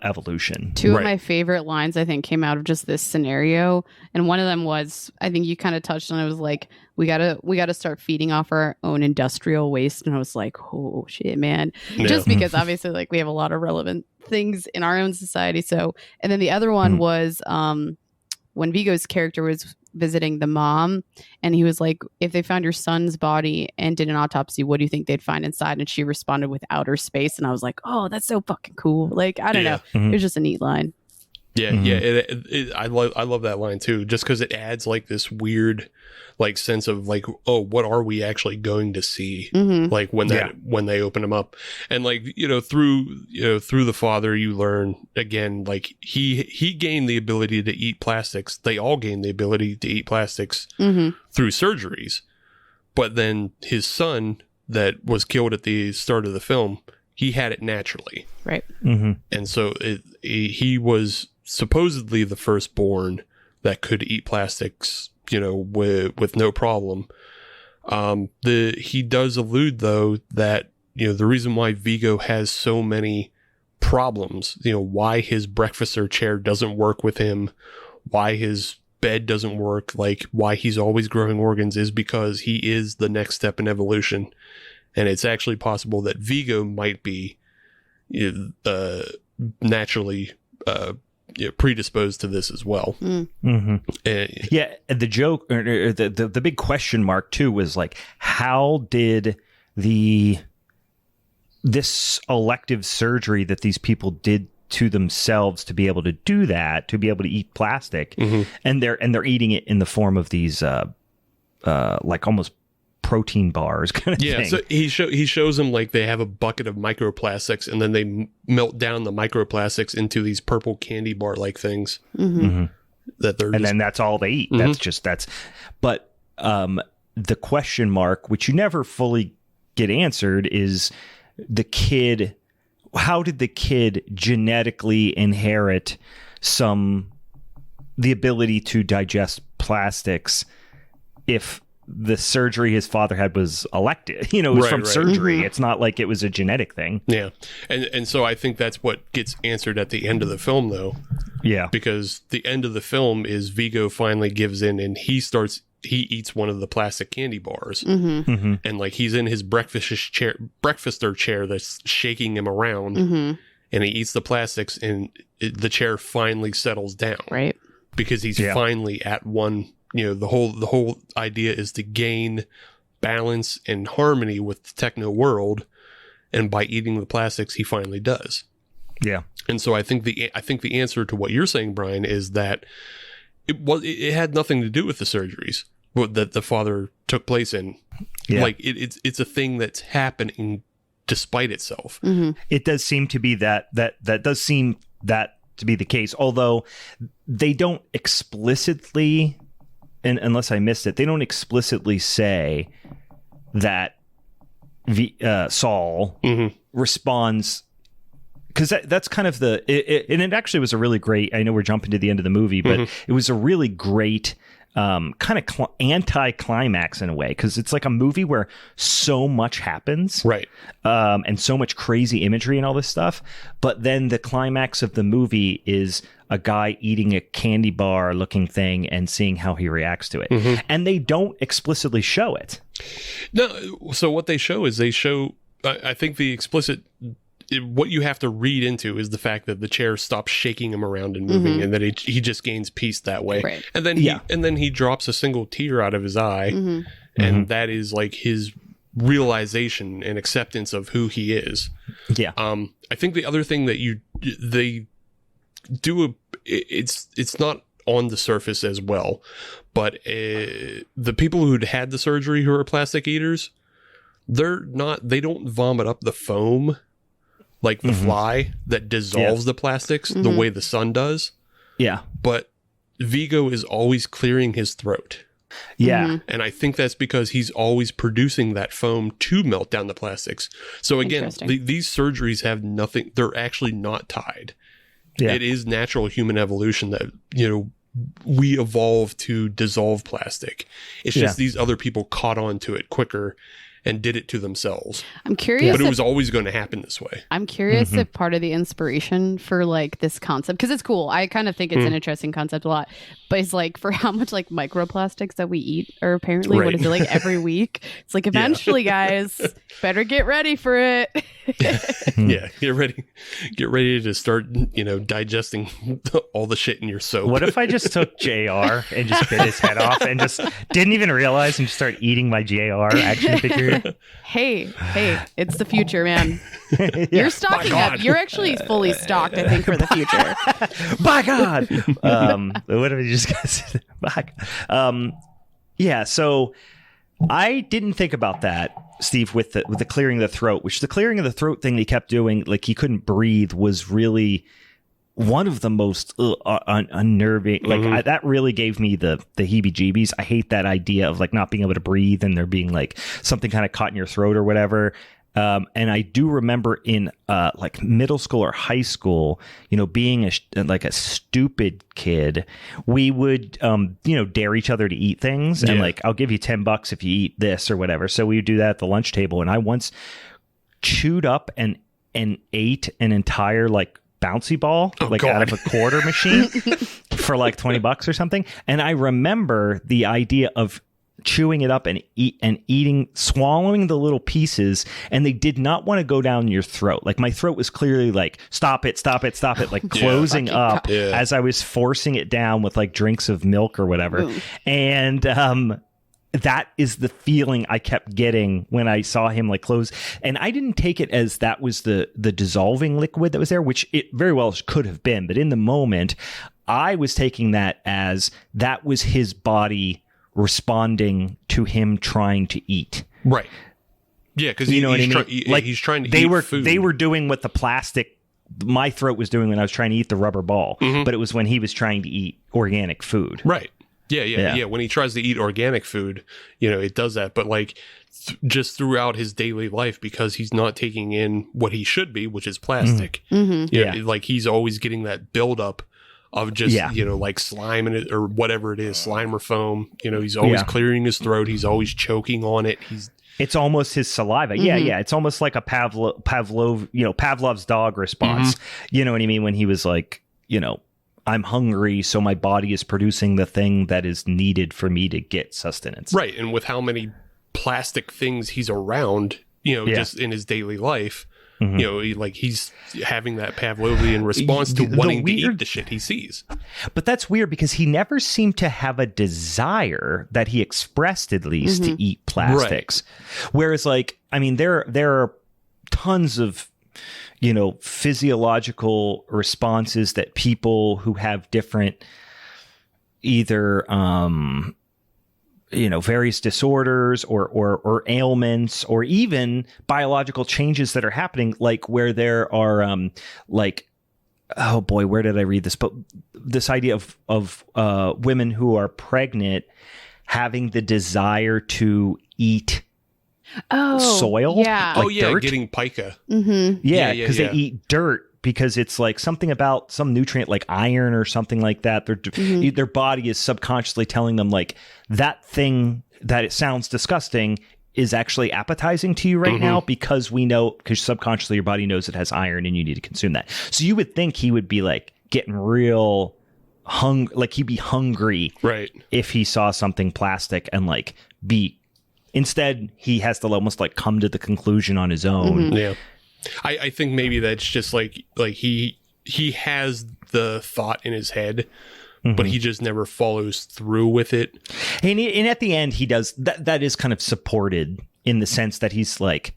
C: evolution.
D: Two of my favorite lines, I think, came out of just this scenario, and one of them was, I think you kind of touched on it, was like, we gotta start feeding off our own industrial waste. And I was like, oh shit, man. Yeah. Just because obviously, like, we have a lot of relevant things in our own society. So, and then the other one was when Viggo's character was visiting the mom, and he was like, if they found your son's body and did an autopsy, what do you think they'd find inside? And she responded with outer space. And I was like, oh, that's so fucking cool. Like, I don't know. It was just a neat line.
E: Yeah, I love that line too, just because it adds like this weird like sense of like, oh, what are we actually going to see? Like when they open them up, and like through the father, you learn again, like he gained the ability to eat plastics. They all gained the ability to eat plastics through surgeries, but then his son that was killed at the start of the film, he had it naturally,
D: right?
E: And so he was supposedly the firstborn that could eat plastics, with no problem. He does allude though that, the reason why Viggo has so many problems, why his breakfast or chair doesn't work with him, why his bed doesn't work, like why he's always growing organs, is because he is the next step in evolution. And it's actually possible that Viggo might be naturally predisposed to this as well.
C: The joke, or the big question mark too, was like, how did this elective surgery that these people did to themselves to be able to do that, to be able to eat plastic, and they're eating it in the form of these like almost protein bars kind of thing.
E: So he shows them like they have a bucket of microplastics, and then they melt down the microplastics into these purple candy bar like things that they're, and
C: then that's all they eat. But the question mark, which you never fully get answered, is the kid. How did the kid genetically inherit the ability to digest plastics if the surgery his father had was elected? It was from surgery. It's not like it was a genetic thing.
E: Yeah. And so I think that's what gets answered at the end of the film, though.
C: Yeah.
E: Because the end of the film is Viggo finally gives in, and he eats one of the plastic candy bars. And like he's in his breakfaster chair that's shaking him around, and he eats the plastics, and the chair finally settles down.
D: Right.
E: Because he's finally at one. The whole idea is to gain balance and harmony with the techno world, and by eating the plastics, he finally does.
C: Yeah.
E: And so I think the answer to what you're saying, Brian, is that it had nothing to do with the surgeries that the father took place in. Yeah. Like it's a thing that's happening despite itself.
C: It does seem to be that does seem that to be the case, although they don't explicitly. And unless I missed it, they don't explicitly say that Saul responds, because that's kind of and it actually was a really great, I know we're jumping to the end of the movie, but it was a really great kind of anti-climax in a way, because it's like a movie where so much happens,
E: right?
C: And so much crazy imagery and all this stuff, but then the climax of the movie is a guy eating a candy bar looking thing and seeing how he reacts to it. And they don't explicitly show it.
E: No. So what they show is I think the explicit, what you have to read into is the fact that the chair stops shaking him around and moving, and that he just gains peace that way. Right. And then he drops a single tear out of his eye, and that is like his realization and acceptance of who he is.
C: Yeah.
E: I think the other thing that they do it's not on the surface as well. But the people who'd had the surgery who are plastic eaters, they don't vomit up the foam like the fly that dissolves the plastics the way the sun does.
C: Yeah.
E: But Vigo is always clearing his throat.
C: Yeah.
E: And I think that's because he's always producing that foam to melt down the plastics. So again, these surgeries have nothing, they're actually not tied. Yeah. It is natural human evolution that, we evolved to dissolve plastic. It's just these other people caught on to it quicker and did it to themselves.
D: I'm curious.
E: But it was always going to happen this way.
D: I'm curious if part of the inspiration for like this concept, because it's cool. I kind of think it's an interesting concept a lot, but it's like for how much like microplastics that we eat are apparently, what is it, like every week? It's like eventually, guys, better get ready for it.
E: Yeah, get ready to start, digesting all the shit in your soap.
C: What if I just took JR and just bit his head off and just didn't even realize and just started eating my JR action figure?
D: Hey, it's the future, man. You're stocking up. You're actually fully stocked, I think, for the future.
C: By God. What have you just said? By God. Yeah, so I didn't think about that, Steve, with the clearing of the throat, which the clearing of the throat thing he kept doing, like he couldn't breathe, was really one of the most unnerving. Like that really gave me the heebie-jeebies. I hate that idea of like not being able to breathe and there being like something kind of caught in your throat or whatever. And I do remember in like middle school or high school, being a stupid kid, we would, dare each other to eat things. And like, I'll give you $10 if you eat this or whatever. So we would do that at the lunch table. And I once chewed up and ate an entire like bouncy ball, out of a quarter machine for like $20 or something. And I remember the idea of chewing it up and eating, swallowing the little pieces, and they did not want to go down your throat. Like my throat was clearly like, stop it, like closing up as I was forcing it down with like drinks of milk or whatever. Ooh. And that is the feeling I kept getting when I saw him like close. And I didn't take it as that was the dissolving liquid that was there, which it very well could have been. But in the moment, I was taking that as that was his body responding to him trying to eat.
E: Right. Yeah, because
C: you know what I mean?
E: he's trying to eat food.
C: They were doing what the plastic, my throat was doing when I was trying to eat the rubber ball, but it was when he was trying to eat organic food.
E: Right. Yeah. When he tries to eat organic food, it does that. But like just throughout his daily life, because he's not taking in what he should be, which is plastic. Like he's always getting that buildup of just, like slime in it or whatever it is, slime or foam. He's always clearing his throat. He's always choking on it.
C: It's almost his saliva. Yeah. It's almost like a Pavlov's dog response. You know what I mean? When he was like, I'm hungry, so my body is producing the thing that is needed for me to get sustenance.
E: Right. And with how many plastic things he's around, just in his daily life, he's having that Pavlovian response to wanting to eat the shit he sees.
C: But that's weird because he never seemed to have a desire that he expressed, at least, to eat plastics. Right. Whereas, like, I mean, there are tons of, physiological responses that people who have different either various disorders or ailments or even biological changes that are happening, like where there are oh boy, where did I read this? But this idea of women who are pregnant having the desire to eat soil.
D: Yeah.
C: Like dirt.
E: Getting pica.
C: Yeah, because they eat dirt. Because it's like something about some nutrient like iron or something like that. Their body is subconsciously telling them like that thing that it sounds disgusting is actually appetizing to you right now because subconsciously your body knows it has iron and you need to consume that. So you would think he would be like getting real like he'd be hungry if he saw something plastic and like instead he has to almost like come to the conclusion on his own.
E: Yeah. I think maybe that's just like he has the thought in his head, but he just never follows through with it.
C: And at the end, he does that is kind of supported in the sense that he's like,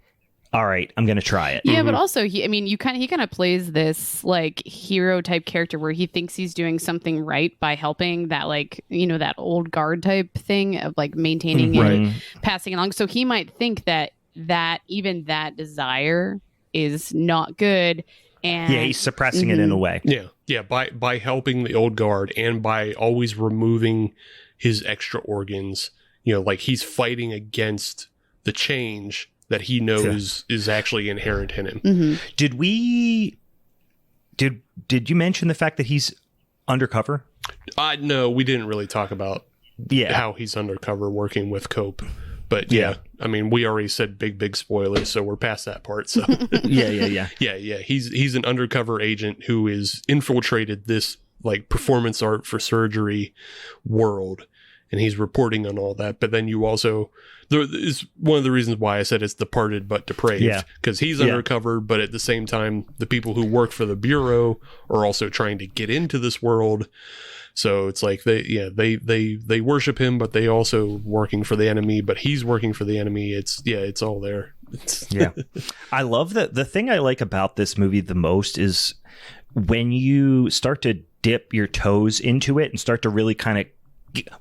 C: all right, I'm gonna try it.
D: Yeah, but also he kind of plays this like hero type character where he thinks he's doing something right by helping that, like, that old guard type thing of like maintaining and passing along. So he might think that even that desire is not good. And
C: yeah, he's suppressing it in a way.
E: Yeah. By helping the old guard and by always removing his extra organs, like he's fighting against the change that he knows is actually inherent in him.
C: Did you mention the fact that he's undercover?
E: No, we didn't really talk about how he's undercover working with Cope. But yeah, I mean, we already said big spoilers, so we're past that part. So
C: yeah.
E: He's an undercover agent who is infiltrated this like performance art for surgery world, and he's reporting on all that. But then you also, there is one of the reasons why I said it's departed but depraved, because he's undercover, but at the same time, the people who work for the Bureau are also trying to get into this world. So it's like they worship him, but they also working for the enemy. But he's working for the enemy. It's all there.
C: I love that. The thing I like about this movie the most is when you start to dip your toes into it and start to really kind of,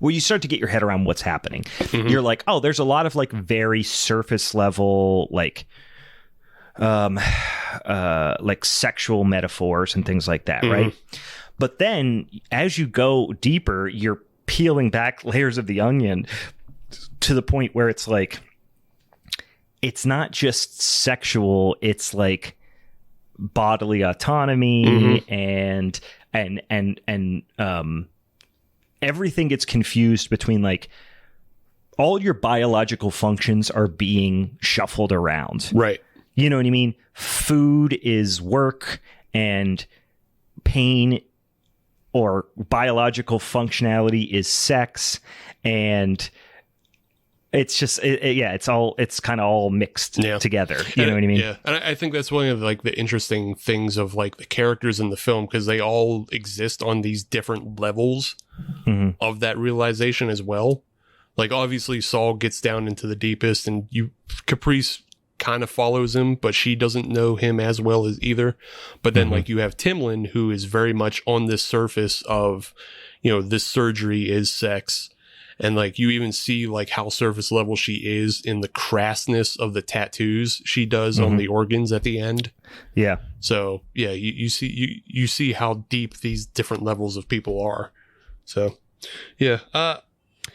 C: you start to get your head around what's happening. You're like, oh, there's a lot of like very surface level like sexual metaphors and things like that, right? But then as you go deeper, you're peeling back layers of the onion to the point where it's like, it's not just sexual, it's like bodily autonomy and everything gets confused between like all your biological functions are being shuffled around.
E: Right.
C: You know what I mean? Food is work and pain or biological functionality is sex, and it's just it's kind of all mixed together. You know what I mean?
E: Yeah, and I think that's one of like the interesting things of like the characters in the film, because they all exist on these different levels of that realization as well. Like obviously Saul gets down into the deepest, and Caprice kind of follows him, but she doesn't know him as well as either. But then like you have Timlin, who is very much on this surface of, this surgery is sex. And like you even see like how surface level she is in the crassness of the tattoos she does on the organs at the end. Yeah. So yeah, you see how deep these different levels of people are. So yeah.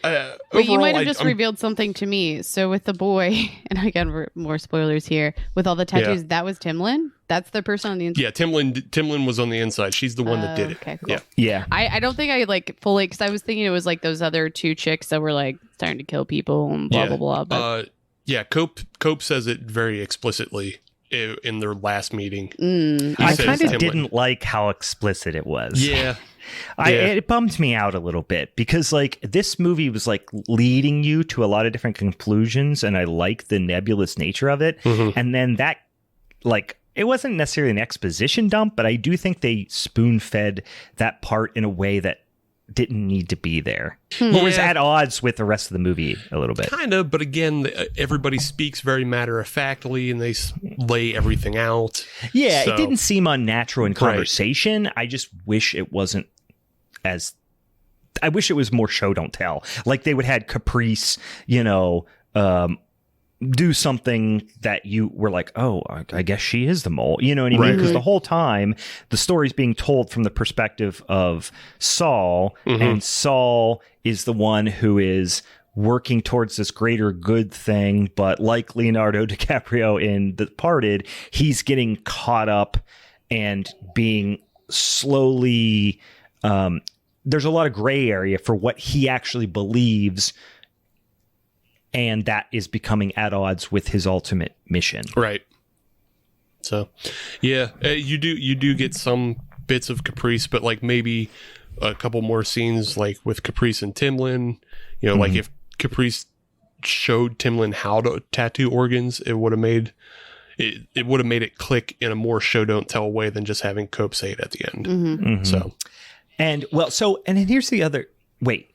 D: But you might have just revealed something to me. So with the boy, and again, more spoilers here, with all the tattoos, that was Timlin? That's the person on the inside?
E: Yeah, Timlin was on the inside. She's the one that did it.
D: Okay, cool.
C: Yeah.
D: I don't think I like fully, because I was thinking it was like those other two chicks that were like starting to kill people and blah, blah, blah. But...
E: Cope says it very explicitly in their last meeting.
C: I kind of didn't like how explicit it was.
E: Yeah.
C: It bummed me out a little bit because like this movie was like leading you to a lot of different conclusions, and I like the nebulous nature of it. And then that, like, it wasn't necessarily an exposition dump, but I do think they spoon fed that part in a way that didn't need to be there. Or was at odds with the rest of the movie a little bit.
E: Kind of, but again, everybody speaks very matter-of-factly and they lay everything out.
C: Yeah, it didn't seem unnatural in conversation. I just wish it wasn't as... I wish it was more show, don't tell. Like they would had Caprice, do something that you were like, oh, I guess she is the mole. You know what I mean? Because the whole time, the story's being told from the perspective of Saul, and Saul is the one who is working towards this greater good thing. But like Leonardo DiCaprio in The Departed, he's getting caught up and being slowly... there's a lot of gray area for what he actually believes, and that is becoming at odds with his ultimate mission.
E: Right. So, yeah, you do get some bits of Caprice, but like maybe a couple more scenes like with Caprice and Timlin. Like if Caprice showed Timlin how to tattoo organs, it would have made it click in a more show don't tell way than just having Cope say it at the end. So,
C: and then here's the other. Wait.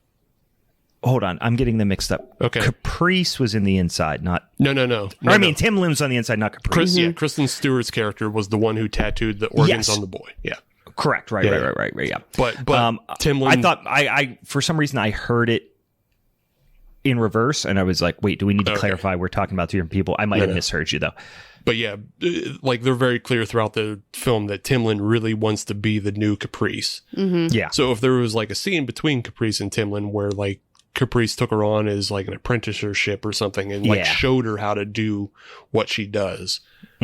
C: hold on, I'm getting them mixed up.
E: Okay.
C: Caprice was in the inside, not...
E: No.
C: I mean, Tim Lim's on the inside, not Caprice.
E: Kristen Stewart's character was the one who tattooed the organs on the boy. Yeah.
C: Correct. Right. Yeah.
E: But Tim Lim...
C: I thought, I for some reason, I heard it in reverse, and I was like, wait, do we need to clarify we're talking about two different people? I might have misheard you, though.
E: But yeah, like they're very clear throughout the film that Timlin really wants to be the new Caprice.
D: Mm-hmm.
C: Yeah.
E: So if there was like a scene between Caprice and Timlin where like Caprice took her on as like an apprenticeship or something and like showed her how to do what she does,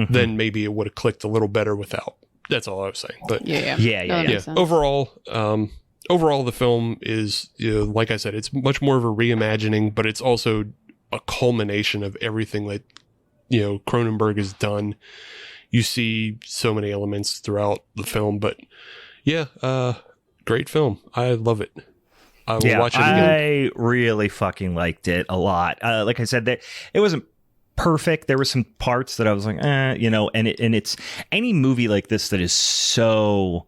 E: then maybe it would have clicked a little better without. That's all I was saying. But
C: yeah.
E: Overall, the film is, like I said, it's much more of a reimagining, but it's also a culmination of everything that Cronenberg has done. You see so many elements throughout the film, but great film. I love it. I will watch it again.
C: I really fucking liked it a lot. Like I said, that it wasn't perfect. There were some parts that I was like, and it's any movie like this that is so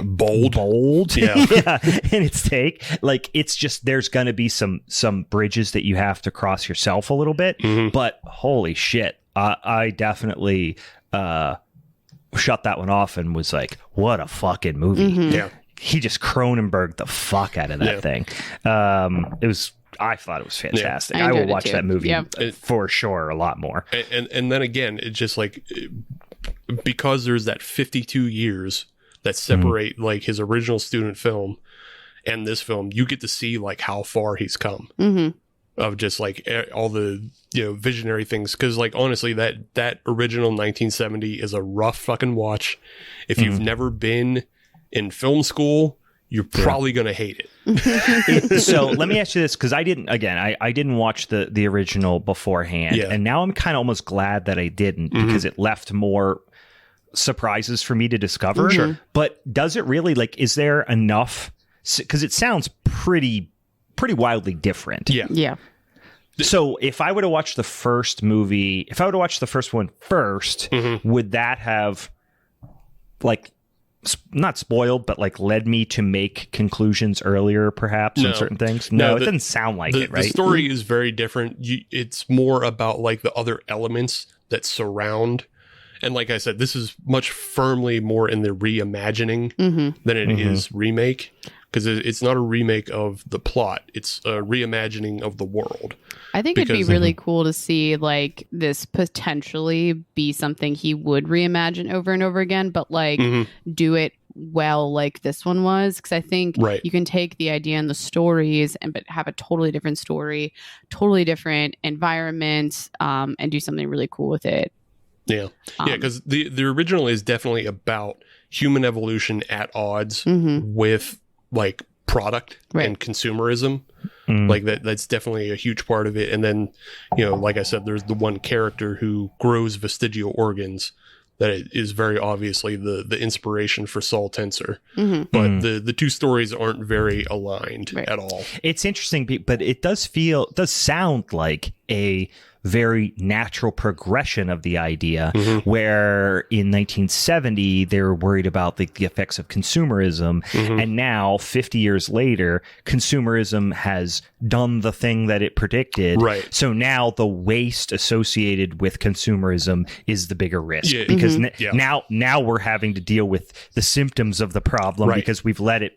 C: bold in its take. Like, it's just, there's gonna be some bridges that you have to cross yourself a little bit, but holy shit, I definitely shut that one off and was like, what a fucking movie. He just Cronenberg the fuck out of that thing. I thought it was fantastic. I will watch that movie for sure a lot more.
E: And then again, it's just like, because there's that 52 years that separate like his original student film and this film, you get to see like how far he's come of just like all the visionary things. Because like honestly, that original 1970 is a rough fucking watch. If you've never been in film school, you're probably gonna hate it.
C: So let me ask you this, because I didn't watch the original beforehand, and now I'm kind of almost glad that I didn't, because it left more surprises for me to discover.
E: Sure.
C: But does it really, like, is there enough? Because it sounds pretty wildly different.
D: Yeah.
C: So if I would have watched the first movie, if I would have watched the first one first, would that have, like, not spoiled, but like led me to make conclusions earlier, perhaps, on certain things? No, it doesn't sound like it, right?
E: The story is very different. It's more about like the other elements that surround. And like I said, this is much firmly more in the reimagining than it is remake, because it's not a remake of the plot. It's a reimagining of the world.
D: I think it'd be really cool to see like this potentially be something he would reimagine over and over again, but like do it well like this one was. Because I think you can take the idea and the stories but have a totally different story, totally different environment, and do something really cool with it.
E: Yeah, because the original is definitely about human evolution at odds with like product and consumerism. Like that's definitely a huge part of it. And then, like I said, there's the one character who grows vestigial organs that is very obviously the inspiration for Saul Tenser. But the two stories aren't very aligned at all.
C: It's interesting, but it does sound like a very natural progression of the idea, where in 1970 they were worried about the effects of consumerism, and now 50 years later consumerism has done the thing that it predicted. So now the waste associated with consumerism is the bigger risk, because now we're having to deal with the symptoms of the problem because we've let it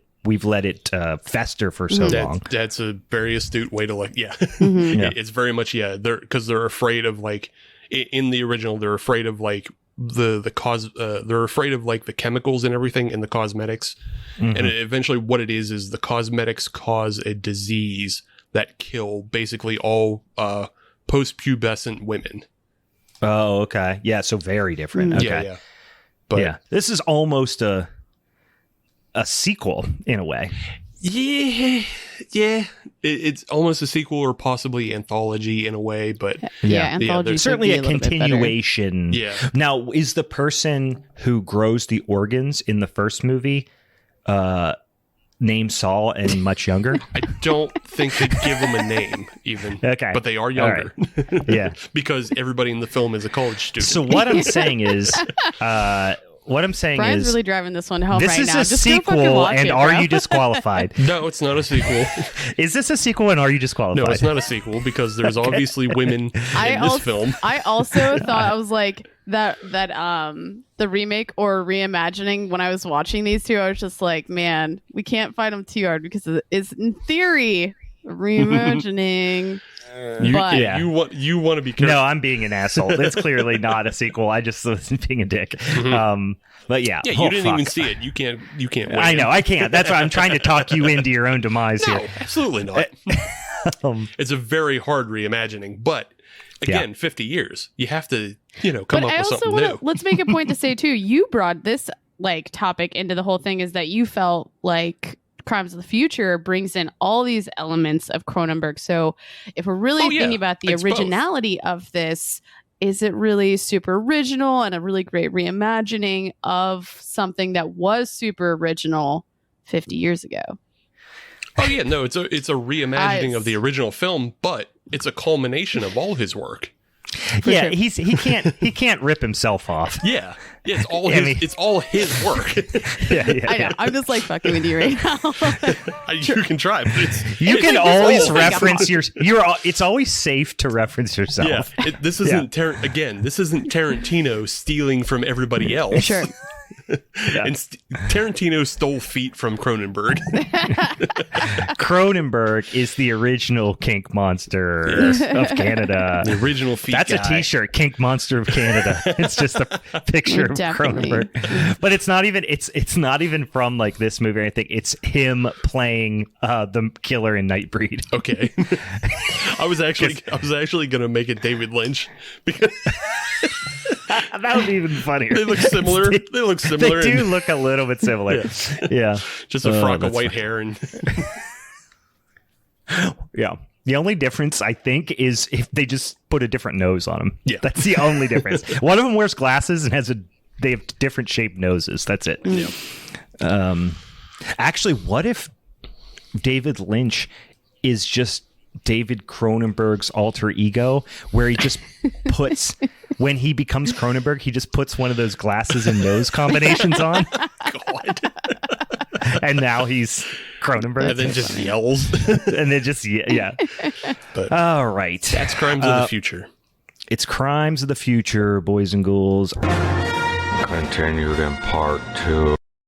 C: fester for so long.
E: That's a very astute way to like, it's very much, because they're afraid of like, in the original, they're afraid of like the cause, they're afraid of like the chemicals and everything in the cosmetics. And eventually what it is the cosmetics cause a disease that kill basically all post-pubescent women.
C: Oh, okay. Yeah, so very different. Okay.
E: But
C: this is almost a sequel in a way.
E: It's almost a sequel or possibly anthology in a way, but
D: anthology
C: certainly a continuation. Now, is the person who grows the organs in the first movie named Saul and much younger?
E: I don't think they give them a name even.
C: Okay,
E: but they are younger.
C: Right.
E: Because everybody in the film is a college student.
C: So what I'm saying is what I'm saying
D: Brian's
C: is
D: really driving this one home
C: this
D: right
C: is
D: now.
C: a
D: Just go fucking
C: sequel,
D: watch
C: and
D: it,
C: are
D: bro.
C: you disqualified?
E: No, it's not a sequel.
C: Is this a sequel, and are you disqualified?
E: No, it's not a sequel because there's obviously women in this film.
D: I also thought, I was like, that the remake or reimagining, when I was watching these two, I was just like, man, we can't fight them too hard because it's in theory reimagining.
E: You want to be careful.
C: No, I'm being an asshole. It's clearly not a sequel. I just was being a dick. But yeah,
E: you didn't even see it. You can't. Win.
C: I know I can't. That's why I'm trying to talk you into your own demise
E: No,
C: here.
E: absolutely not. It's a very hard reimagining, but again, 50 years. You have to, come up with something new.
D: Let's make a point to say too. You brought this topic into the whole thing, is that you felt like Crimes of the Future brings in all these elements of Cronenberg. So if we're really thinking about the originality of this, is it really super original and a really great reimagining of something that was super original 50 years ago?
E: Oh yeah, no, it's a reimagining of the original film, but it's a culmination of all his work.
C: Yeah, he can't rip himself off.
E: Yeah, it's all it's all his work.
D: I know. I'm just fucking with you right now.
E: You can try, but
C: you can always reference it's always safe to reference yourself.
E: Yeah, this isn't this isn't Tarantino stealing from everybody else.
D: Sure.
E: And Tarantino stole feet from Cronenberg.
C: Cronenberg is the original kink monster of Canada.
E: The original feet
C: That's
E: guy.
C: a t-shirt, Kink Monster of Canada. It's just a picture of Cronenberg. But it's not even from this movie or anything. It's him playing the killer in Nightbreed.
E: Okay. I was actually going to make it David Lynch because
C: that would be even funnier.
E: They look similar. They
C: do look a little bit similar. Yeah.
E: Just a frock of white hair and
C: yeah. The only difference, I think, is if they just put a different nose on him.
E: Yeah.
C: That's the only difference. One of them wears glasses and they have different shaped noses. That's it.
E: Yeah.
C: Actually, what if David Lynch is just David Cronenberg's alter ego, where he just puts, when he becomes Cronenberg, he just puts one of those glasses and nose combinations on.
E: God.
C: And now he's Cronenberg.
E: And then just yells.
C: And then just, yeah.
E: But
C: all right.
E: That's Crimes of the Future.
C: It's Crimes of the Future, boys and ghouls.
A: Continued in part 2.